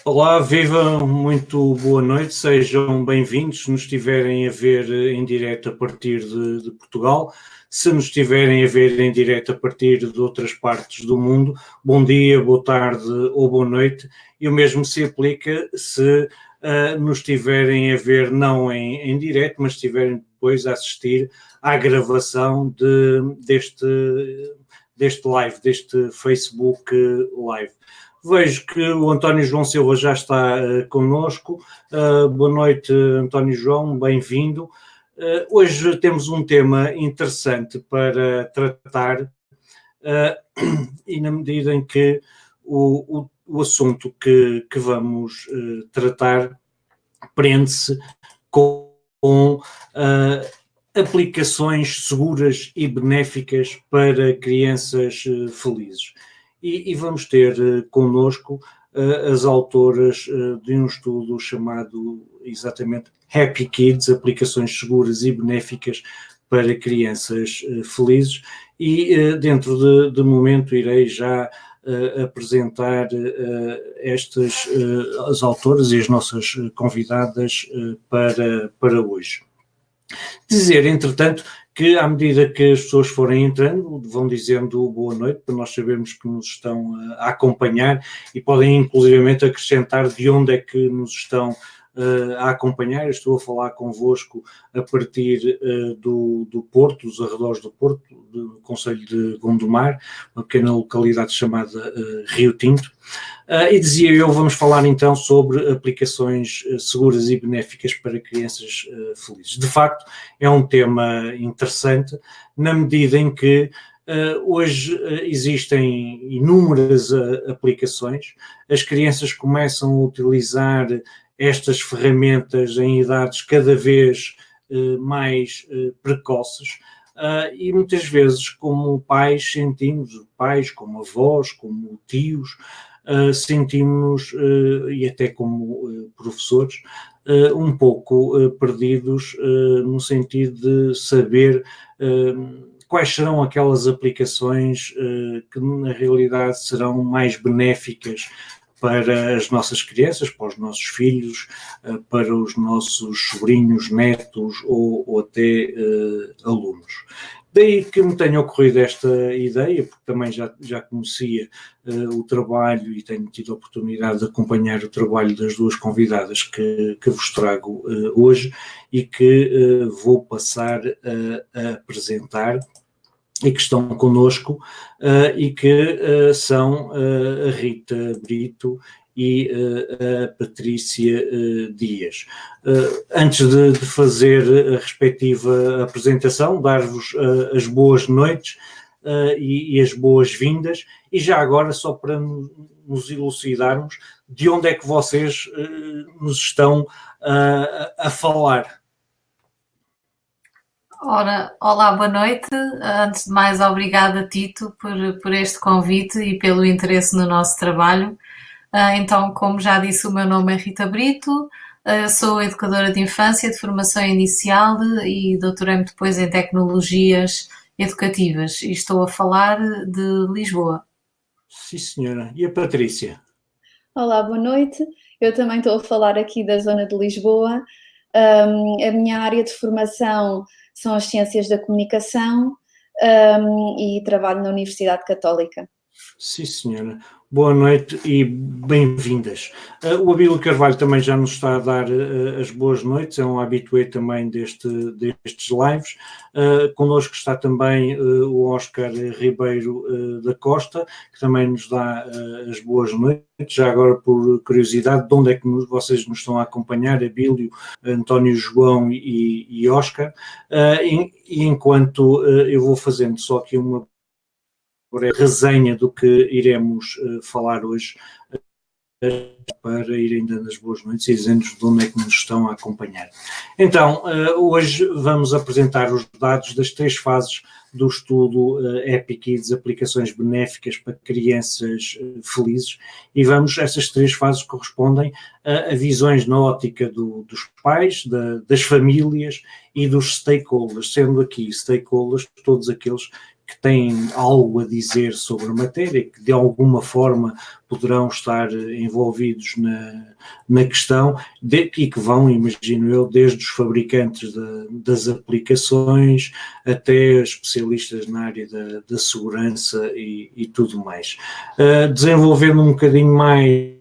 Olá, viva, muito boa noite, sejam bem-vindos se nos estiverem a ver em direto a partir de Portugal. Se nos estiverem a ver em direto a partir de outras partes do mundo, bom dia, boa tarde ou boa noite. E o mesmo se aplica se nos estiverem a ver não em direto, mas estiverem depois a assistir à gravação deste live, deste Facebook Live. Vejo que o António João Silva já está connosco. Boa noite, António João, bem-vindo. Hoje temos um tema interessante para tratar e na medida em que o assunto que vamos tratar prende-se com aplicações seguras e benéficas para crianças felizes. E vamos ter connosco as autoras de um estudo chamado exatamente Happy Kids, aplicações seguras e benéficas para crianças felizes, e dentro de momento irei já apresentar as autoras e as nossas convidadas para hoje. Dizer, entretanto, que à medida que as pessoas forem entrando, vão dizendo boa noite, para nós sabermos que nos estão a acompanhar e podem inclusivamente acrescentar de onde é que nos estão a acompanhar. Eu estou a falar convosco a partir do Porto, dos arredores do Porto, do concelho de Gondomar, uma pequena localidade chamada Rio Tinto. E dizia eu, vamos falar então sobre aplicações seguras e benéficas para crianças felizes. De facto, é um tema interessante, na medida em que hoje existem inúmeras aplicações, as crianças começam a utilizar estas ferramentas em idades cada vez mais precoces, e muitas vezes como pais sentimos, pais como avós, como tios, sentimos-nos, e até como professores, um pouco perdidos no sentido de saber quais serão aquelas aplicações que na realidade serão mais benéficas para as nossas crianças, para os nossos filhos, para os nossos sobrinhos, netos ou até alunos. Daí que me tenha ocorrido esta ideia, porque também já conhecia o trabalho e tenho tido a oportunidade de acompanhar o trabalho das duas convidadas que vos trago hoje e que vou passar a apresentar e que estão connosco e que são a Rita Brito e a Patrícia Dias. Antes de fazer a respectiva apresentação, dar-vos as boas noites e as boas-vindas, e já agora, só para nos elucidarmos, de onde é que vocês nos estão a falar? Ora, olá, boa noite. Antes de mais, obrigada, Tito, por este convite e pelo interesse no nosso trabalho. Então, como já disse, o meu nome é Rita Brito, sou educadora de infância de formação inicial e doutorei-me depois em tecnologias educativas e estou a falar de Lisboa. Sim, senhora. E a Patrícia? Olá, boa noite. Eu também estou a falar aqui da zona de Lisboa. A minha área de formação são as ciências da comunicação, e trabalho na Universidade Católica. Sim, senhora. Boa noite e bem-vindas. O Abílio Carvalho também já nos está a dar as boas noites, é um habitué também destes lives. Connosco está também o Óscar Ribeiro da Costa, que também nos dá as boas noites. Já agora, por curiosidade, de onde é que vocês nos estão a acompanhar, Abílio, António João e Óscar? E enquanto eu vou fazendo só aqui uma resenha do que iremos falar hoje, para irem dando as boas noites e dizendo-nos de onde é que nos estão a acompanhar. Então, hoje vamos apresentar os dados das 3 fases do estudo Happy Kids, aplicações benéficas para crianças felizes, e essas 3 fases correspondem a visões na ótica dos pais, das famílias e dos stakeholders, sendo aqui stakeholders todos aqueles que têm algo a dizer sobre a matéria e que de alguma forma poderão estar envolvidos na questão e que vão, imagino eu, desde os fabricantes das aplicações até especialistas na área da segurança e tudo mais. Desenvolvendo um bocadinho mais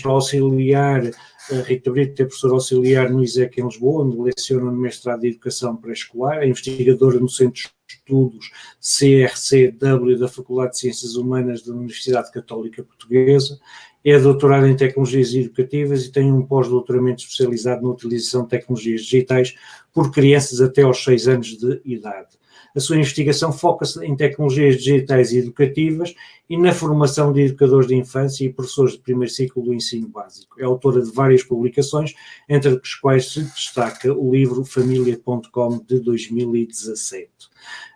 para auxiliar, a Rita Brito é professora auxiliar no ISEC em Lisboa, onde leciona no mestrado de Educação Pré-Escolar, é investigadora no Centro de Estudos CRCW da Faculdade de Ciências Humanas da Universidade Católica Portuguesa, é doutorada em Tecnologias Educativas e tem um pós-doutoramento especializado na utilização de tecnologias digitais por crianças até aos 6 anos de idade. A sua investigação foca-se em tecnologias digitais e educativas e na formação de educadores de infância e professores de primeiro ciclo do ensino básico. É autora de várias publicações, entre as quais se destaca o livro Família.com de 2017.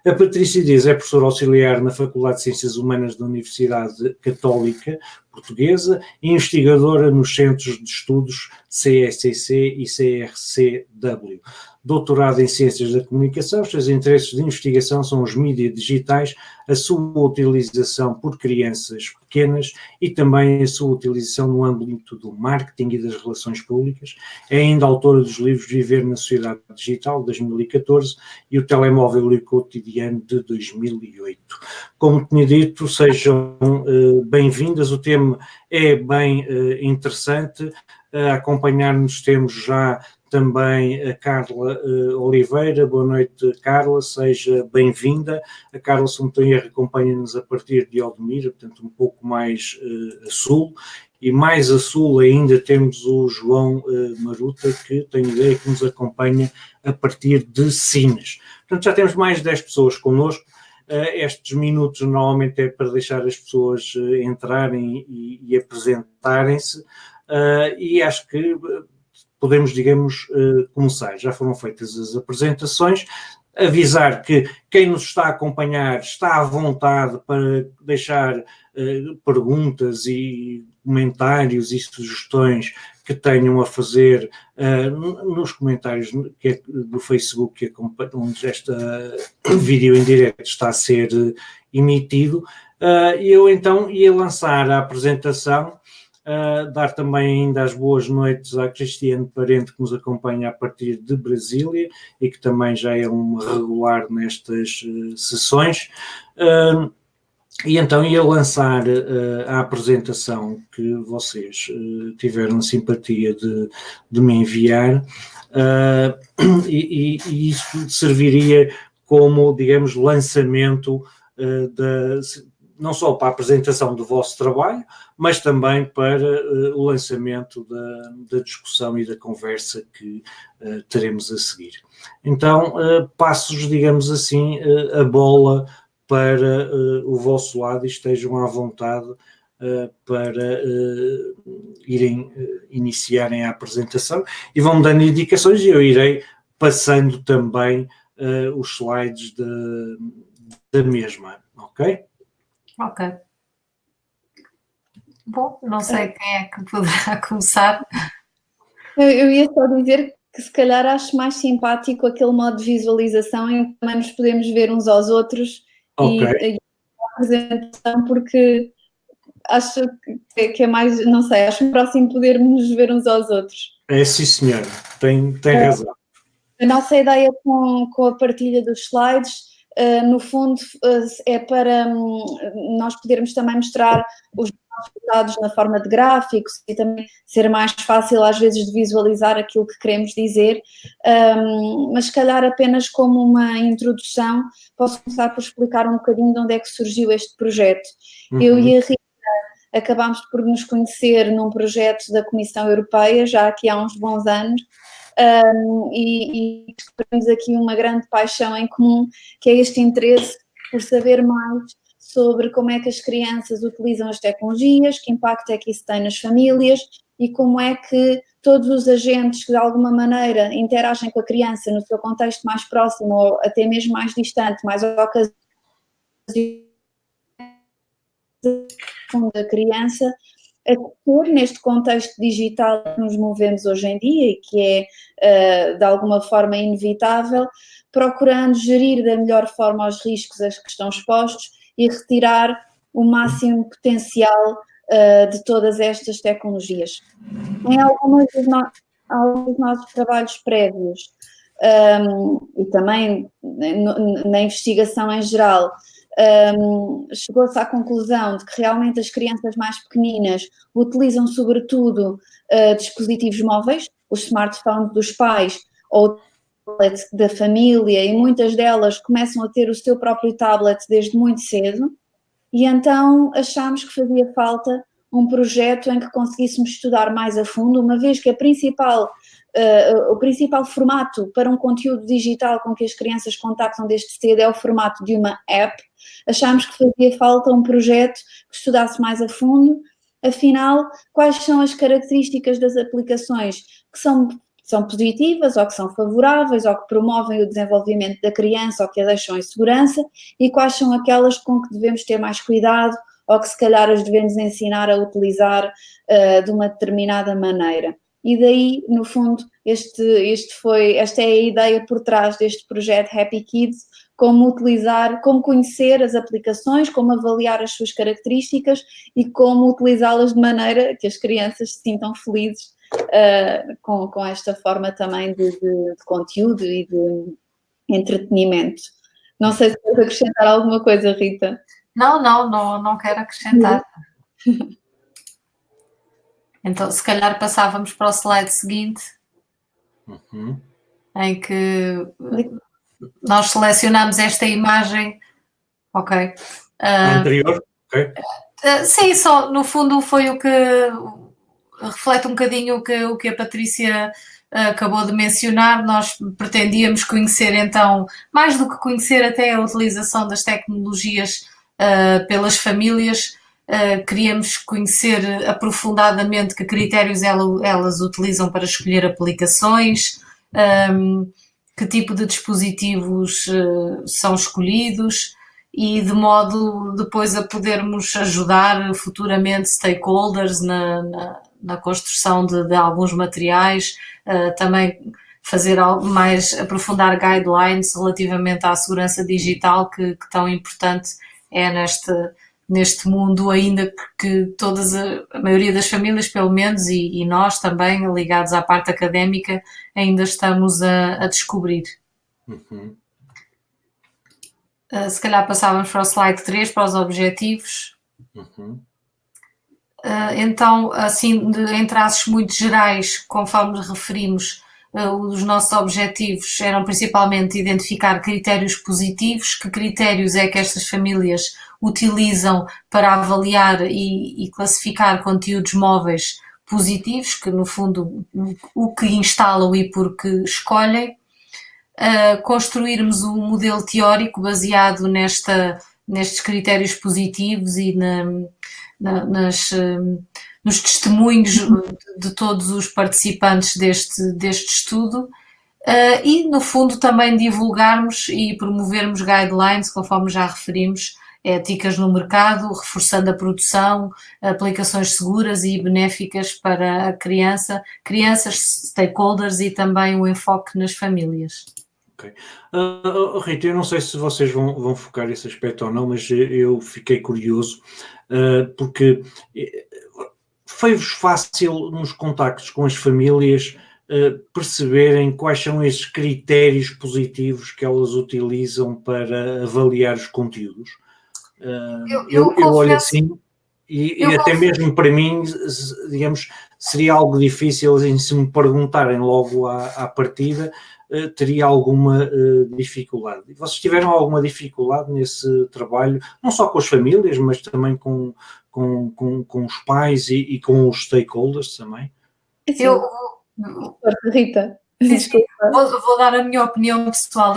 A Patrícia Dias é professora auxiliar na Faculdade de Ciências Humanas da Universidade Católica Portuguesa e investigadora nos Centros de Estudos CSCC e CRCW. Doutorado em Ciências da Comunicação, os seus interesses de investigação são os mídias digitais, a sua utilização por crianças pequenas e também a sua utilização no âmbito do marketing e das relações públicas. É ainda autora dos livros Viver na Sociedade Digital, de 2014, e O Telemóvel e o Cotidiano, de 2008. Como tinha dito, sejam bem-vindas, o tema é bem interessante. A acompanhar-nos temos já também a Carla Oliveira. Boa noite, Carla, seja bem-vinda. A Carla, se não tem erro, acompanha-nos a partir de Odmira, portanto um pouco mais a sul, e mais a sul ainda temos o João Maruta, que tenho ideia que nos acompanha a partir de Sines. Portanto, já temos mais de 10 pessoas connosco. Estes minutos normalmente é para deixar as pessoas entrarem e apresentarem-se, e acho que podemos, digamos, começar. Já foram feitas as apresentações. Avisar que quem nos está a acompanhar está à vontade para deixar perguntas e comentários e sugestões que tenham a fazer nos comentários do Facebook, onde este vídeo em direto está a ser emitido. Eu então ia lançar a apresentação. Dar também ainda as boas noites à Cristiane Parente, que nos acompanha a partir de Brasília e que também já é um regular nestas sessões. E então ia lançar a apresentação que vocês tiveram a simpatia de me enviar, e isso serviria como, digamos, lançamento não só para a apresentação do vosso trabalho, mas também para o lançamento da discussão e da conversa que teremos a seguir. Então, passo-vos, digamos assim, a bola para o vosso lado e estejam à vontade para iniciarem a apresentação e vão-me dando indicações e eu irei passando também os slides da mesma, ok? Ok. Bom, não sei quem é que poderá começar. Eu ia só dizer que se calhar acho mais simpático aquele modo de visualização em que também nos podemos ver uns aos outros, okay. e a apresentação, porque acho que é mais, não sei, acho próximo podermos ver uns aos outros. É, sim, senhora, tem razão. A nossa ideia com a partilha dos slides, no fundo, é para nós podermos também mostrar os resultados na forma de gráficos e também ser mais fácil às vezes de visualizar aquilo que queremos dizer, mas se calhar apenas como uma introdução posso começar por explicar um bocadinho de onde é que surgiu este projeto. Eu e a Rita acabámos por nos conhecer num projeto da Comissão Europeia já aqui há uns bons anos, e temos aqui uma grande paixão em comum, que é este interesse por saber mais sobre como é que as crianças utilizam as tecnologias, que impacto é que isso tem nas famílias e como é que todos os agentes que de alguma maneira interagem com a criança no seu contexto mais próximo ou até mesmo mais distante, mais ocasiões da criança, ter neste contexto digital que nos movemos hoje em dia e que é, de alguma forma, inevitável, procurando gerir da melhor forma os riscos a que estão expostos e retirar o máximo potencial de todas estas tecnologias. Em alguns dos nossos trabalhos prévios e também na investigação em geral, chegou-se à conclusão de que realmente as crianças mais pequeninas utilizam sobretudo dispositivos móveis, os smartphones dos pais ou tablet da família, e muitas delas começam a ter o seu próprio tablet desde muito cedo, e então achámos que fazia falta um projeto em que conseguíssemos estudar mais a fundo, uma vez que o principal formato para um conteúdo digital com que as crianças contactam desde cedo é o formato de uma app. Achámos que fazia falta um projeto que estudasse mais a fundo, afinal, quais são as características das aplicações que são positivas ou que são favoráveis ou que promovem o desenvolvimento da criança ou que a deixam em segurança, e quais são aquelas com que devemos ter mais cuidado ou que se calhar as devemos ensinar a utilizar de uma determinada maneira. E daí, no fundo, esta é a ideia por trás deste projeto Happy Kids, como conhecer as aplicações, como avaliar as suas características e como utilizá-las de maneira que as crianças se sintam felizes com esta forma também de conteúdo e de entretenimento. Não sei se queres acrescentar alguma coisa, Rita. Não quero acrescentar. Então, se calhar passávamos para o slide seguinte, em que nós selecionamos esta imagem. Ok. Anterior? Ok. Sim, só no fundo foi o que reflete um bocadinho o que a Patrícia acabou de mencionar. Nós pretendíamos conhecer, então, mais do que conhecer até a utilização das tecnologias pelas famílias, queríamos conhecer aprofundadamente que critérios elas utilizam para escolher aplicações, que tipo de dispositivos são escolhidos, e de modo depois a podermos ajudar futuramente stakeholders na construção de alguns materiais, também fazer algo mais, aprofundar guidelines relativamente à segurança digital, que tão importante é neste mundo, ainda que a maioria das famílias, pelo menos, e nós também, ligados à parte académica, ainda estamos a descobrir. Se calhar passávamos para o slide 3, para os objetivos. Então, assim, em traços muito gerais, conforme referimos, os nossos objetivos eram principalmente identificar critérios positivos. Que critérios é que estas famílias utilizam para avaliar e classificar conteúdos móveis positivos, que no fundo o que instalam e porque escolhem. Construirmos um modelo teórico baseado nestes critérios positivos e nos testemunhos de todos os participantes deste estudo, e no fundo também divulgarmos e promovermos guidelines, conforme já referimos, éticas no mercado, reforçando a produção, aplicações seguras e benéficas para a crianças, stakeholders, e também o enfoque nas famílias. Ok. Rita, eu não sei se vocês vão focar esse aspecto ou não, mas eu fiquei curioso, porque foi-vos fácil nos contactos com as famílias perceberem quais são esses critérios positivos que elas utilizam para avaliar os conteúdos. Eu olho assim, e até mesmo para mim, digamos, seria algo difícil em se me perguntarem logo à partida, teria alguma dificuldade. Vocês tiveram alguma dificuldade nesse trabalho, não só com as famílias, mas também com os pais e com os stakeholders também? Rita, desculpa. Vou dar a minha opinião pessoal.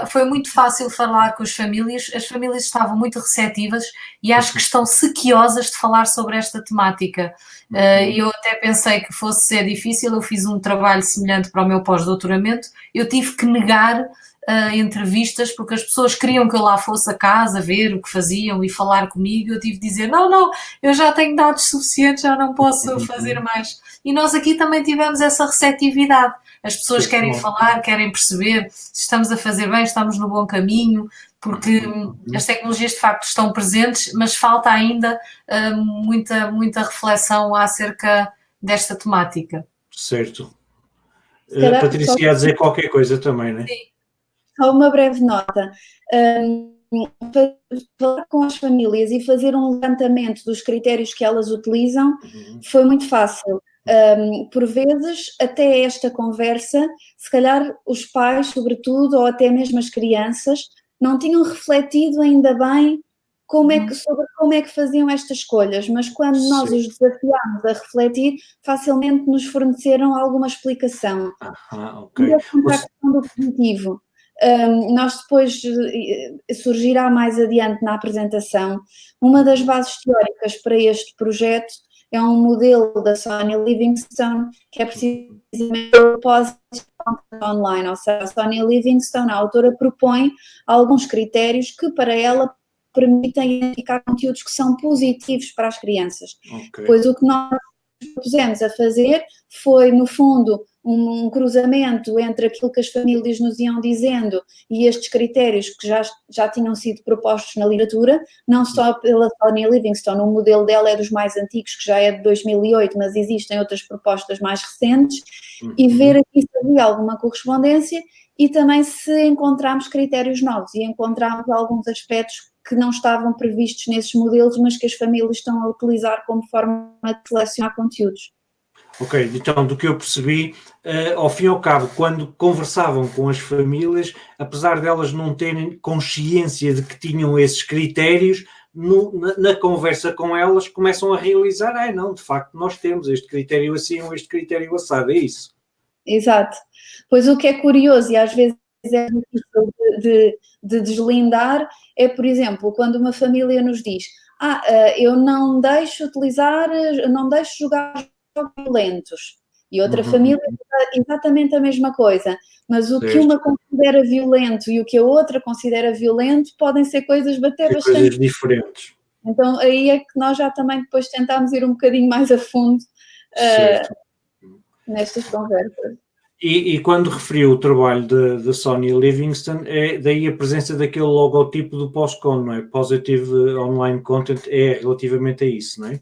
Foi muito fácil falar com as famílias estavam muito receptivas e acho que estão sequiosas de falar sobre esta temática. Eu até pensei que fosse ser difícil. Eu fiz um trabalho semelhante para o meu pós-doutoramento, eu tive que negar entrevistas, porque as pessoas queriam que eu lá fosse a casa ver o que faziam e falar comigo. Eu tive de dizer, não, eu já tenho dados suficientes, já não posso fazer mais. E nós aqui também tivemos essa receptividade. As pessoas querem falar, querem perceber se estamos a fazer bem, estamos no bom caminho, porque as tecnologias de facto estão presentes, mas falta ainda muita reflexão acerca desta temática. Certo. Patrícia ia dizer qualquer coisa também, não é? Sim. Só uma breve nota. Falar com as famílias e fazer um levantamento dos critérios que elas utilizam foi muito fácil. Por vezes, até esta conversa, se calhar os pais, sobretudo, ou até mesmo as crianças, não tinham refletido ainda bem sobre como é que faziam estas escolhas, mas quando nós os desafiámos a refletir, facilmente nos forneceram alguma explicação. Ok. E a questão do cognitivo. Nós depois, surgirá mais adiante na apresentação, uma das bases teóricas para este projeto é um modelo da Sonia Livingstone, que é precisamente o propósito online, ou seja, a Sonia Livingstone, a autora, propõe alguns critérios que para ela permitem identificar conteúdos que são positivos para as crianças. Okay. Pois o que nós propusemos a fazer foi, no fundo, um cruzamento entre aquilo que as famílias nos iam dizendo e estes critérios que já tinham sido propostos na literatura, não só pela Sonia Livingstone, o modelo dela é dos mais antigos, que já é de 2008, mas existem outras propostas mais recentes, e ver aqui se havia alguma correspondência e também se encontramos critérios novos e encontramos alguns aspectos que não estavam previstos nesses modelos, mas que as famílias estão a utilizar como forma de selecionar conteúdos. Ok, então do que eu percebi, ao fim e ao cabo, quando conversavam com as famílias, apesar delas não terem consciência de que tinham esses critérios, na conversa com elas começam a realizar, não, de facto nós temos este critério assim ou este critério assado, é isso? Exato. Pois o que é curioso e às vezes é difícil de deslindar é, por exemplo, quando uma família nos diz eu não deixo jogar jogos violentos, e outra família diz exatamente a mesma coisa, mas o que uma considera violento e o que a outra considera violento podem ser coisas bastante coisas diferentes. Então aí é que nós já também depois tentámos ir um bocadinho mais a fundo nestas conversas. E quando referiu o trabalho da Sonia Livingstone, é daí a presença daquele logotipo do POSCON, não é? Positive Online Content é relativamente a isso, não é?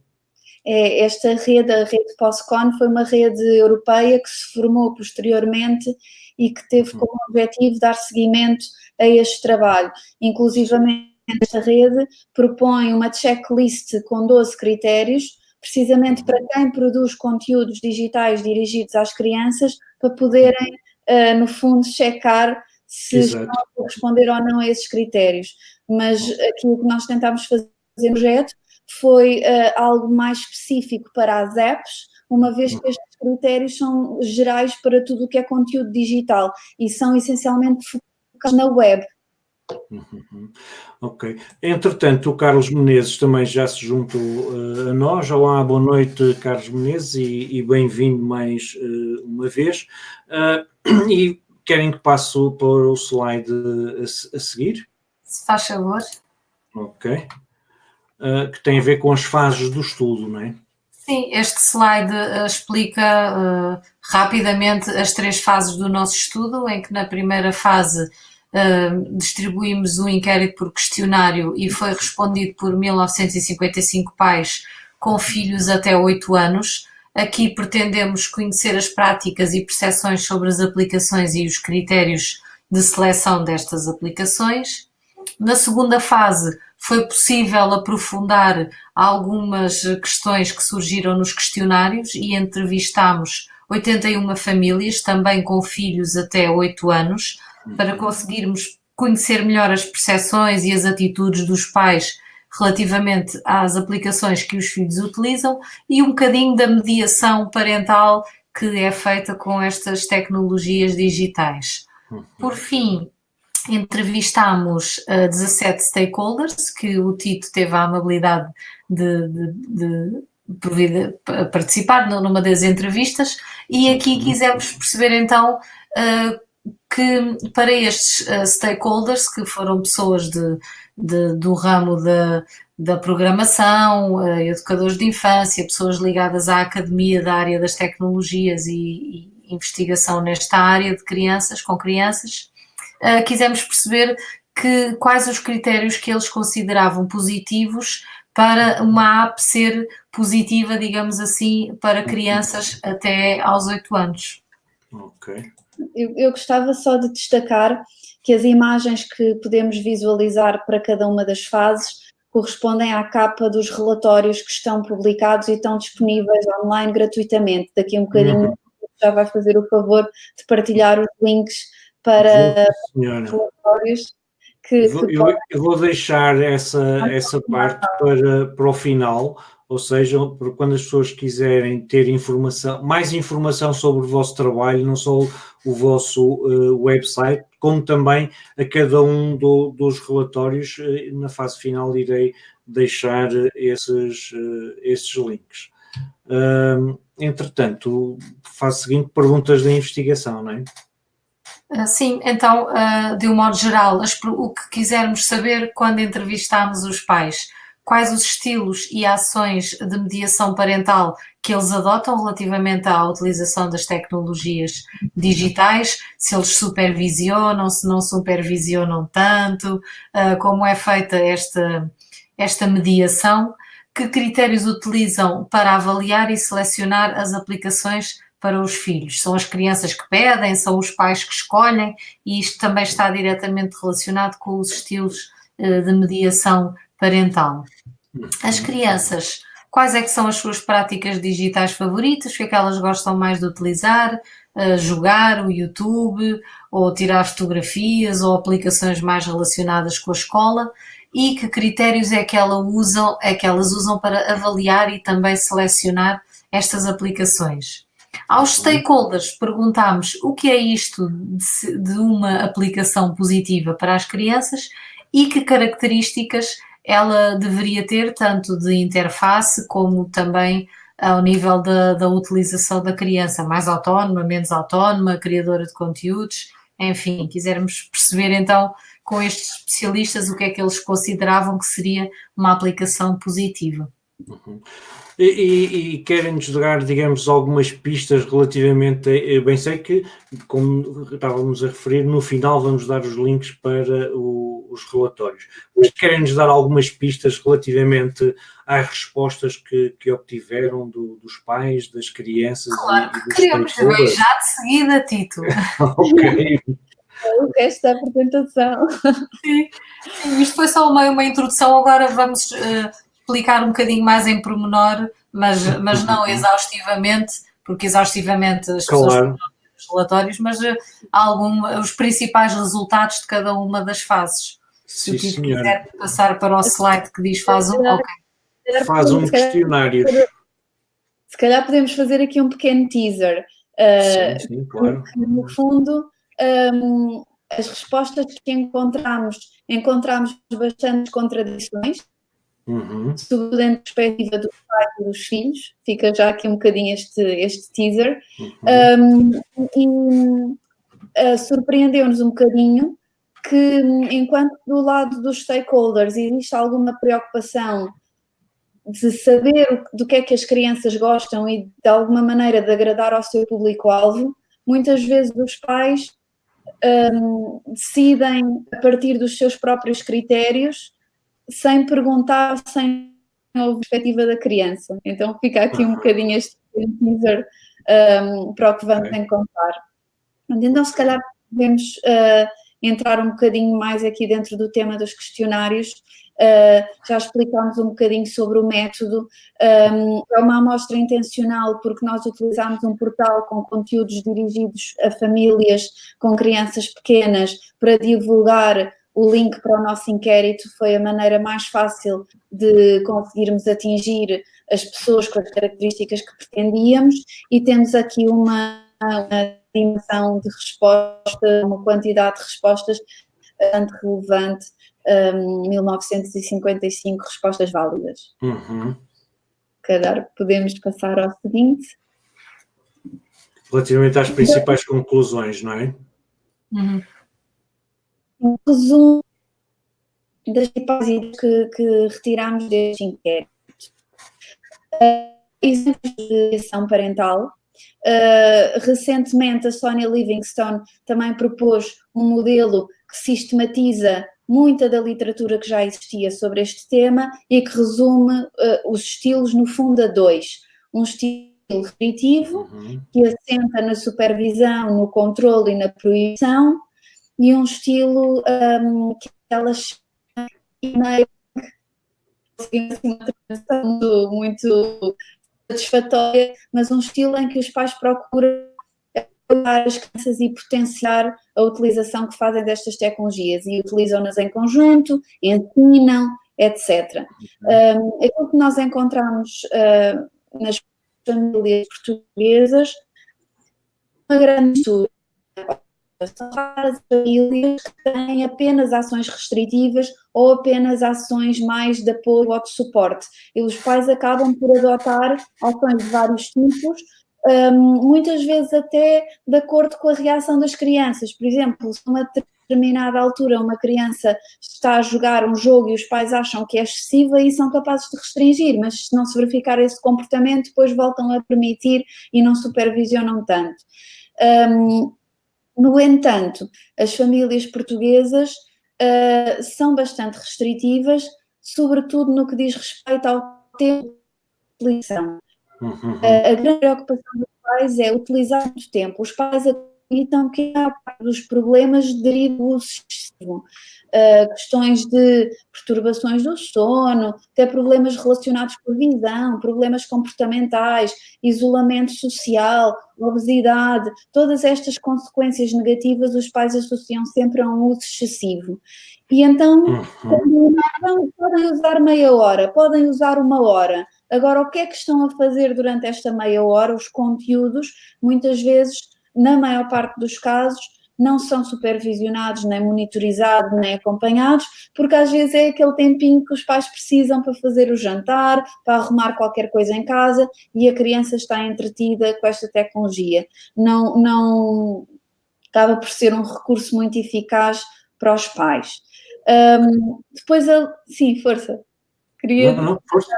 Esta rede, a rede POSCON, foi uma rede europeia que se formou posteriormente e que teve como objetivo dar seguimento a este trabalho. Inclusivamente, esta rede propõe uma checklist com 12 critérios, precisamente para quem produz conteúdos digitais dirigidos às crianças, para poderem, no fundo, checar se estão a corresponder ou não a esses critérios. Mas aquilo que nós tentámos fazer no projeto foi algo mais específico para as apps, uma vez que estes critérios são gerais para tudo o que é conteúdo digital e são essencialmente focados na web. Ok. Entretanto, o Carlos Menezes também já se juntou a nós. Olá, boa noite, Carlos Menezes, e bem-vindo mais uma vez. E querem que passe para o slide a seguir? Se faz favor. Ok. Que tem a ver com as fases do estudo, não é? Sim, este slide explica rapidamente as 3 fases do nosso estudo, em que na primeira fase distribuímos um inquérito por questionário e foi respondido por 1955 pais com filhos até 8 anos. Aqui pretendemos conhecer as práticas e percepções sobre as aplicações e os critérios de seleção destas aplicações. Na segunda fase, foi possível aprofundar algumas questões que surgiram nos questionários e entrevistámos 81 famílias, também com filhos até 8 anos, para conseguirmos conhecer melhor as percepções e as atitudes dos pais relativamente às aplicações que os filhos utilizam e um bocadinho da mediação parental que é feita com estas tecnologias digitais. Por fim, entrevistámos 17 stakeholders, que o Tito teve a amabilidade de participar numa das entrevistas, e aqui quisemos perceber então que para estes stakeholders, que foram pessoas do ramo da programação, educadores de infância, pessoas ligadas à academia da área das tecnologias e investigação nesta área de crianças, com crianças, quisemos perceber quais os critérios que eles consideravam positivos para uma app ser positiva, digamos assim, para crianças até aos 8 anos. Ok. Eu gostava só de destacar que as imagens que podemos visualizar para cada uma das fases correspondem à capa dos relatórios que estão publicados e estão disponíveis online gratuitamente. Daqui a um bocadinho já vai fazer o favor de partilhar os links para os relatórios. Eu vou deixar essa parte para o final, ou seja, para quando as pessoas quiserem ter mais informação sobre o vosso trabalho, não só o vosso website, como também a cada um dos relatórios, na fase final irei deixar esses links. Entretanto, fase seguinte, perguntas da investigação, não é? Sim, então, de um modo geral, o que quisermos saber quando entrevistarmos os pais, quais os estilos e ações de mediação parental que eles adotam relativamente à utilização das tecnologias digitais, se eles supervisionam, se não supervisionam tanto, como é feita esta mediação, que critérios utilizam para avaliar e selecionar as aplicações para os filhos. São as crianças que pedem, são os pais que escolhem, e isto também está diretamente relacionado com os estilos de mediação parental. As crianças, quais é que são as suas práticas digitais favoritas? O que é que elas gostam mais de utilizar? Jogar o YouTube, ou tirar fotografias, ou aplicações mais relacionadas com a escola? E que critérios é que elas usam para avaliar e também selecionar estas aplicações? Aos stakeholders perguntámos o que é isto de uma aplicação positiva para as crianças e que características ela deveria ter, tanto de interface como também ao nível da utilização da criança, mais autónoma, menos autónoma, criadora de conteúdos, enfim, quisermos perceber então com estes especialistas o que é que eles consideravam que seria uma aplicação positiva. E querem-nos dar, digamos, algumas pistas relativamente bem sei que, como estávamos a referir, no final vamos dar os links para os relatórios, mas querem-nos dar algumas pistas relativamente às respostas que obtiveram dos pais, das crianças. Claro que queremos, já de seguida, Tito. Ok. O resto da apresentação. Sim, isto foi só uma introdução, agora vamos explicar um bocadinho mais em pormenor, mas não exaustivamente, porque exaustivamente as pessoas não os relatórios, mas os principais resultados de cada uma das fases. Se quiser passar para o slide que diz faz um questionário. Se calhar podemos fazer aqui um pequeno teaser. Sim, claro. No fundo, as respostas que encontramos bastantes contradições, sobretudo em perspectiva dos pais e dos filhos. Fica já aqui um bocadinho este teaser. Surpreendeu-nos um bocadinho que, enquanto do lado dos stakeholders existe alguma preocupação de saber do que é que as crianças gostam e de alguma maneira de agradar ao seu público-alvo, muitas vezes os pais decidem a partir dos seus próprios critérios, sem perguntar, sem a perspectiva da criança. Então fica aqui um bocadinho este teaser para o que vamos encontrar. Então se calhar podemos entrar um bocadinho mais aqui dentro do tema dos questionários. Já explicámos um bocadinho sobre o método. É uma amostra intencional porque nós utilizamos um portal com conteúdos dirigidos a famílias com crianças pequenas para divulgar o link para o nosso inquérito. Foi a maneira mais fácil de conseguirmos atingir as pessoas com as características que pretendíamos, e temos aqui uma dimensão de resposta, uma quantidade de respostas bastante relevante, 1955 respostas válidas. Calhar podemos passar ao seguinte. Relativamente às principais conclusões, não é? Um resumo das hipóteses que retiramos deste inquérito. Exemplos de ação parental. Recentemente a Sonia Livingstone também propôs um modelo que sistematiza muita da literatura que já existia sobre este tema e que resume os estilos no fundo a dois. Um estilo restritivo, que assenta na supervisão, no controle e na proibição, e um estilo que elas muito satisfatória, mas um estilo em que os pais procuram apoiar as crianças e potenciar a utilização que fazem destas tecnologias e utilizam-nas em conjunto, ensinam, etc. Aquilo que nós encontramos nas famílias portuguesas, uma grande mistura. São raras famílias que têm apenas ações restritivas ou apenas ações mais de apoio ou de suporte. E os pais acabam por adotar ações de vários tipos, muitas vezes até de acordo com a reação das crianças. Por exemplo, se numa determinada altura uma criança está a jogar um jogo e os pais acham que é excessivo, aí são capazes de restringir, mas se não se verificar esse comportamento, depois voltam a permitir e não supervisionam tanto. No entanto, as famílias portuguesas são bastante restritivas, sobretudo no que diz respeito ao tempo de utilização. A grande preocupação dos pais é utilizar muito tempo. Os pais acreditam que a parte dos problemas deriva do uso excessivo. Questões de perturbações do sono, até problemas relacionados com visão, problemas comportamentais, isolamento social, obesidade, todas estas consequências negativas os pais associam sempre a um uso excessivo. E então, podem usar meia hora, podem usar uma hora. Agora, o que é que estão a fazer durante esta meia hora? Os conteúdos, muitas vezes, na maior parte dos casos, não são supervisionados, nem monitorizados, nem acompanhados, porque às vezes é aquele tempinho que os pais precisam para fazer o jantar, para arrumar qualquer coisa em casa e a criança está entretida com esta tecnologia. Não acaba por ser um recurso muito eficaz para os pais. Depois, sim, força. Queria... Não, força.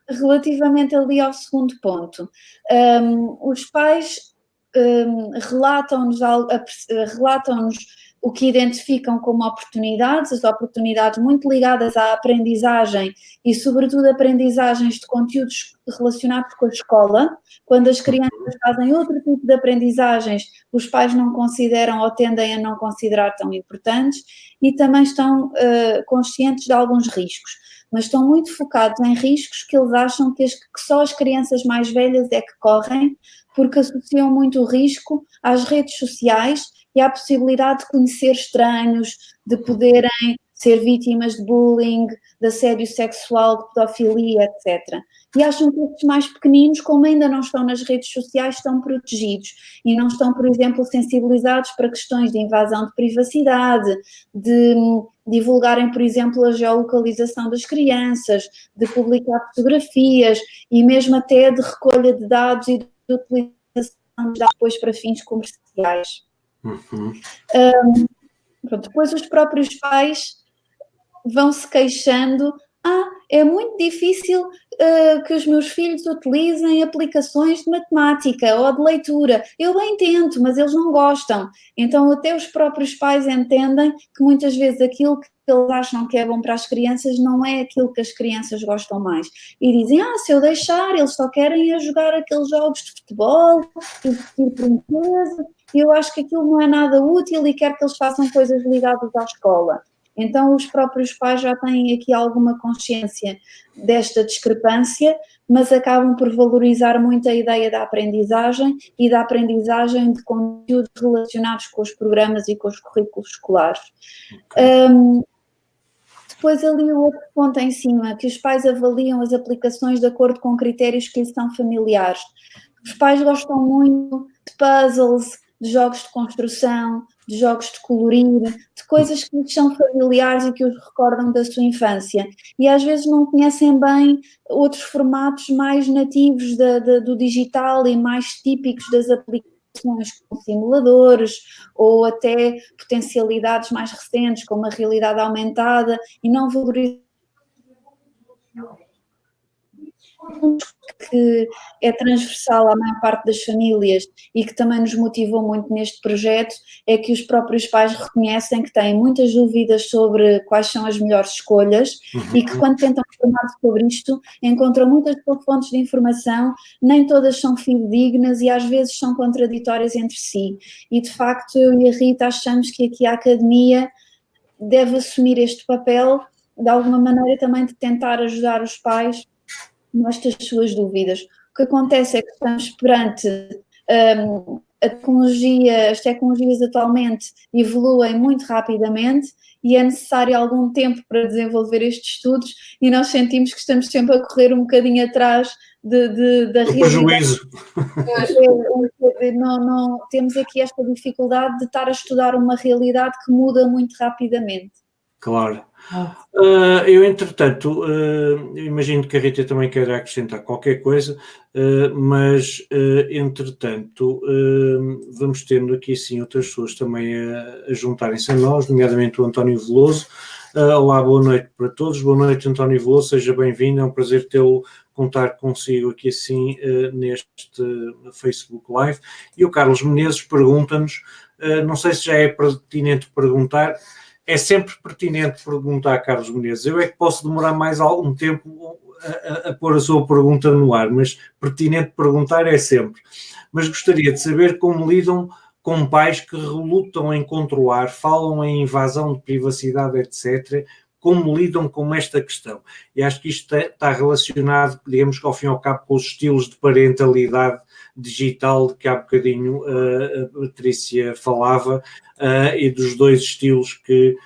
Relativamente ali ao segundo ponto, os pais relatam-nos o que identificam como oportunidades, as oportunidades muito ligadas à aprendizagem e sobretudo aprendizagens de conteúdos relacionados com a escola. Quando as crianças fazem outro tipo de aprendizagens, os pais não consideram ou tendem a não considerar tão importantes e também estão conscientes de alguns riscos, mas estão muito focados em riscos que eles acham que só as crianças mais velhas é que correm, porque associam muito o risco às redes sociais e à possibilidade de conhecer estranhos, de poderem ser vítimas de bullying, de assédio sexual, de pedofilia, etc. E acham que estes mais pequeninos, como ainda não estão nas redes sociais, estão protegidos e não estão, por exemplo, sensibilizados para questões de invasão de privacidade, de divulgarem, por exemplo, a geolocalização das crianças, de publicar fotografias e mesmo até de recolha de dados e de utilização de dados depois para fins comerciais. Depois os próprios pais vão se queixando, é muito difícil que os meus filhos utilizem aplicações de matemática ou de leitura. Eu bem tento, mas eles não gostam. Então até os próprios pais entendem que muitas vezes aquilo que eles acham que é bom para as crianças não é aquilo que as crianças gostam mais. E dizem, se eu deixar, eles só querem ir jogar aqueles jogos de futebol, e vestir princesa, e eu acho que aquilo não é nada útil e quero que eles façam coisas ligadas à escola. Então os próprios pais já têm aqui alguma consciência desta discrepância, mas acabam por valorizar muito a ideia da aprendizagem e da aprendizagem de conteúdos relacionados com os programas e com os currículos escolares. Depois ali o outro ponto em cima, que os pais avaliam as aplicações de acordo com critérios que lhes são familiares. Os pais gostam muito de puzzles, de jogos de construção, de jogos de colorir, de coisas que lhes são familiares e que os recordam da sua infância. E às vezes não conhecem bem outros formatos mais nativos do digital e mais típicos das aplicações com simuladores ou até potencialidades mais recentes, como a realidade aumentada, e não valorizar que é transversal à maior parte das famílias e que também nos motivou muito neste projeto, é que os próprios pais reconhecem que têm muitas dúvidas sobre quais são as melhores escolhas e que quando tentam informar sobre isto encontram muitas fontes de informação, nem todas são fidedignas e às vezes são contraditórias entre si. E de facto eu e a Rita achamos que aqui a Academia deve assumir este papel de alguma maneira também de tentar ajudar os pais nestas suas dúvidas. O que acontece é que estamos perante a tecnologia, as tecnologias atualmente evoluem muito rapidamente e é necessário algum tempo para desenvolver estes estudos e nós sentimos que estamos sempre a correr um bocadinho atrás da realidade. Não, temos aqui esta dificuldade de estar a estudar uma realidade que muda muito rapidamente. Claro. Eu, entretanto, imagino que a Rita também queira acrescentar qualquer coisa, mas, entretanto, vamos tendo aqui, sim, outras pessoas também a juntarem-se a nós, nomeadamente o António Veloso. Olá, boa noite para todos. Boa noite, António Veloso, seja bem-vindo. É um prazer tê-lo, contar consigo aqui, assim, neste Facebook Live. E o Carlos Menezes pergunta-nos, não sei se já é pertinente perguntar. É sempre pertinente perguntar, Carlos Menezes. Eu é que posso demorar mais algum tempo a pôr a sua pergunta no ar, mas pertinente perguntar é sempre. Mas gostaria de saber como lidam com pais que relutam em controlar, falam em invasão de privacidade, etc., como lidam com esta questão. E acho que isto está relacionado, digamos que ao fim e ao cabo, com os estilos de parentalidade digital de que há bocadinho a Patrícia falava, e dos dois estilos que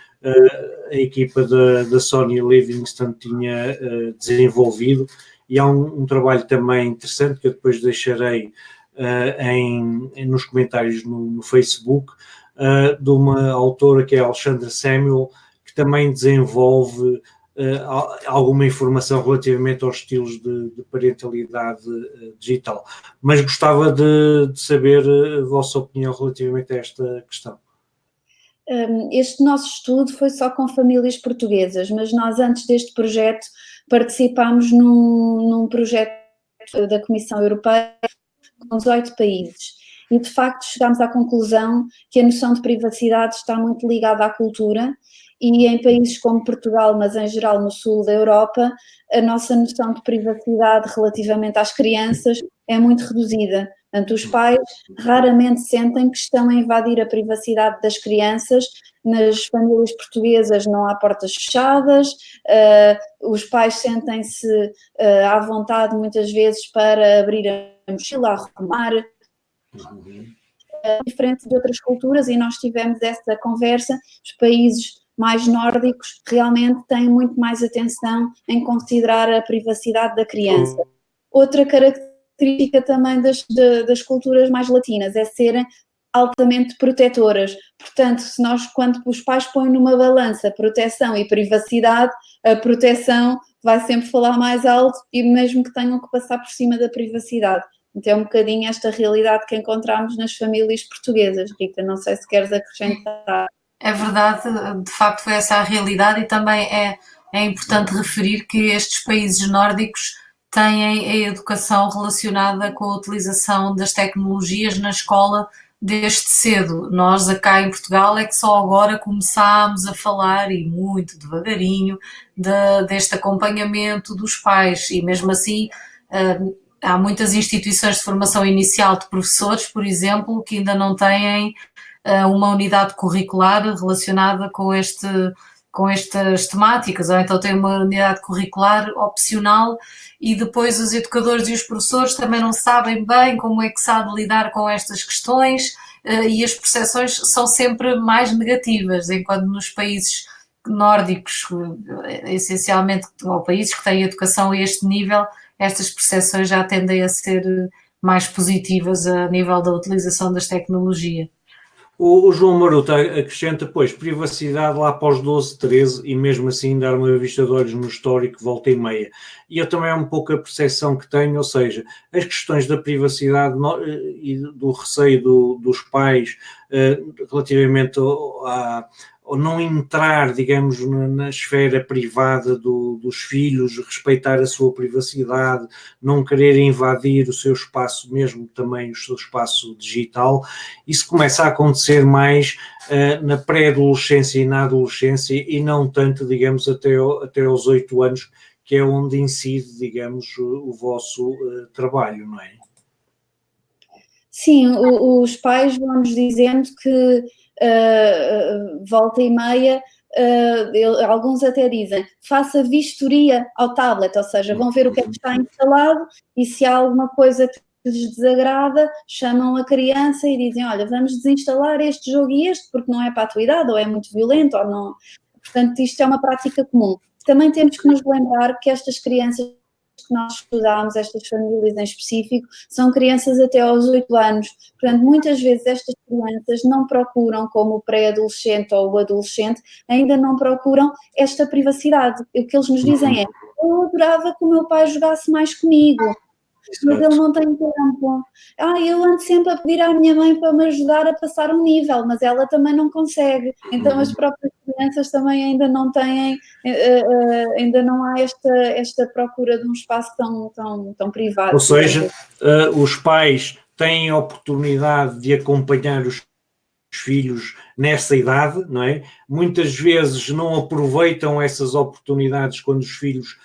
a equipa da Sony Livingston tinha desenvolvido, e há um trabalho também interessante que eu depois deixarei nos comentários no Facebook, de uma autora que é a Alexandra Samuel, que também desenvolve alguma informação relativamente aos estilos de parentalidade digital. Mas gostava de saber a vossa opinião relativamente a esta questão. Este nosso estudo foi só com famílias portuguesas, mas nós antes deste projeto participámos num projeto da Comissão Europeia com 18 países e de facto chegámos à conclusão que a noção de privacidade está muito ligada à cultura e em países como Portugal, mas em geral no sul da Europa, a nossa noção de privacidade relativamente às crianças é muito reduzida. Portanto, os pais raramente sentem que estão a invadir a privacidade das crianças. Nas famílias portuguesas não há portas fechadas, os pais sentem-se à vontade muitas vezes para abrir a mochila, arrumar, diferente de outras culturas, e nós tivemos essa conversa. Os países mais nórdicos realmente têm muito mais atenção em considerar a privacidade da criança. Outra característica também das culturas mais latinas é serem altamente protetoras. Portanto, quando os pais põem numa balança proteção e privacidade, a proteção vai sempre falar mais alto e mesmo que tenham que passar por cima da privacidade. Então é um bocadinho esta realidade que encontramos nas famílias portuguesas. Rita, não sei se queres acrescentar. É verdade, de facto foi essa a realidade, e também é importante referir que estes países nórdicos têm a educação relacionada com a utilização das tecnologias na escola desde cedo. Nós cá em Portugal é que só agora começámos a falar, e muito devagarinho, deste acompanhamento dos pais, e mesmo assim há muitas instituições de formação inicial de professores, por exemplo, que ainda não têm uma unidade curricular relacionada com estas temáticas, ou então tem uma unidade curricular opcional, e depois os educadores e os professores também não sabem bem como é que se há de lidar com estas questões, e as percepções são sempre mais negativas, enquanto nos países nórdicos, essencialmente, ou países que têm educação a este nível, estas percepções já tendem a ser mais positivas a nível da utilização das tecnologias. O João Maruta acrescenta, pois, privacidade lá para os 12, 13 e mesmo assim dar uma vista de olhos no histórico volta e meia. E eu também é um pouco a percepção que tenho, ou seja, as questões da privacidade e do receio dos pais relativamente ao não entrar, digamos, na esfera privada dos filhos, respeitar a sua privacidade, não querer invadir o seu espaço, mesmo também o seu espaço digital. Isso começa a acontecer mais na pré-adolescência e na adolescência e não tanto, digamos, até aos 8 anos, que é onde incide, digamos, o vosso trabalho, não é? Sim, os pais vão-nos dizendo que volta e meia, alguns até dizem, faça vistoria ao tablet, ou seja, vão ver o que é que está instalado e se há alguma coisa que lhes desagrada, chamam a criança e dizem, olha, vamos desinstalar este jogo e este, porque não é para a tua idade, ou é muito violento, ou não. Portanto, isto é uma prática comum. Também temos que nos lembrar que estas crianças que nós estudámos, estas famílias em específico, são crianças até aos 8 anos. Portanto, muitas vezes estas crianças não procuram, como o pré-adolescente ou o adolescente, ainda não procuram esta privacidade. O que eles nos dizem é, eu adorava que o meu pai jogasse mais comigo, mas ele não tem tempo. Eu ando sempre a pedir à minha mãe para me ajudar a passar um nível, mas ela também não consegue. Então as próprias crianças também ainda não têm, ainda não há esta procura de um espaço tão privado. Ou seja, os pais têm a oportunidade de acompanhar os filhos nessa idade, não é? Muitas vezes não aproveitam essas oportunidades quando os filhos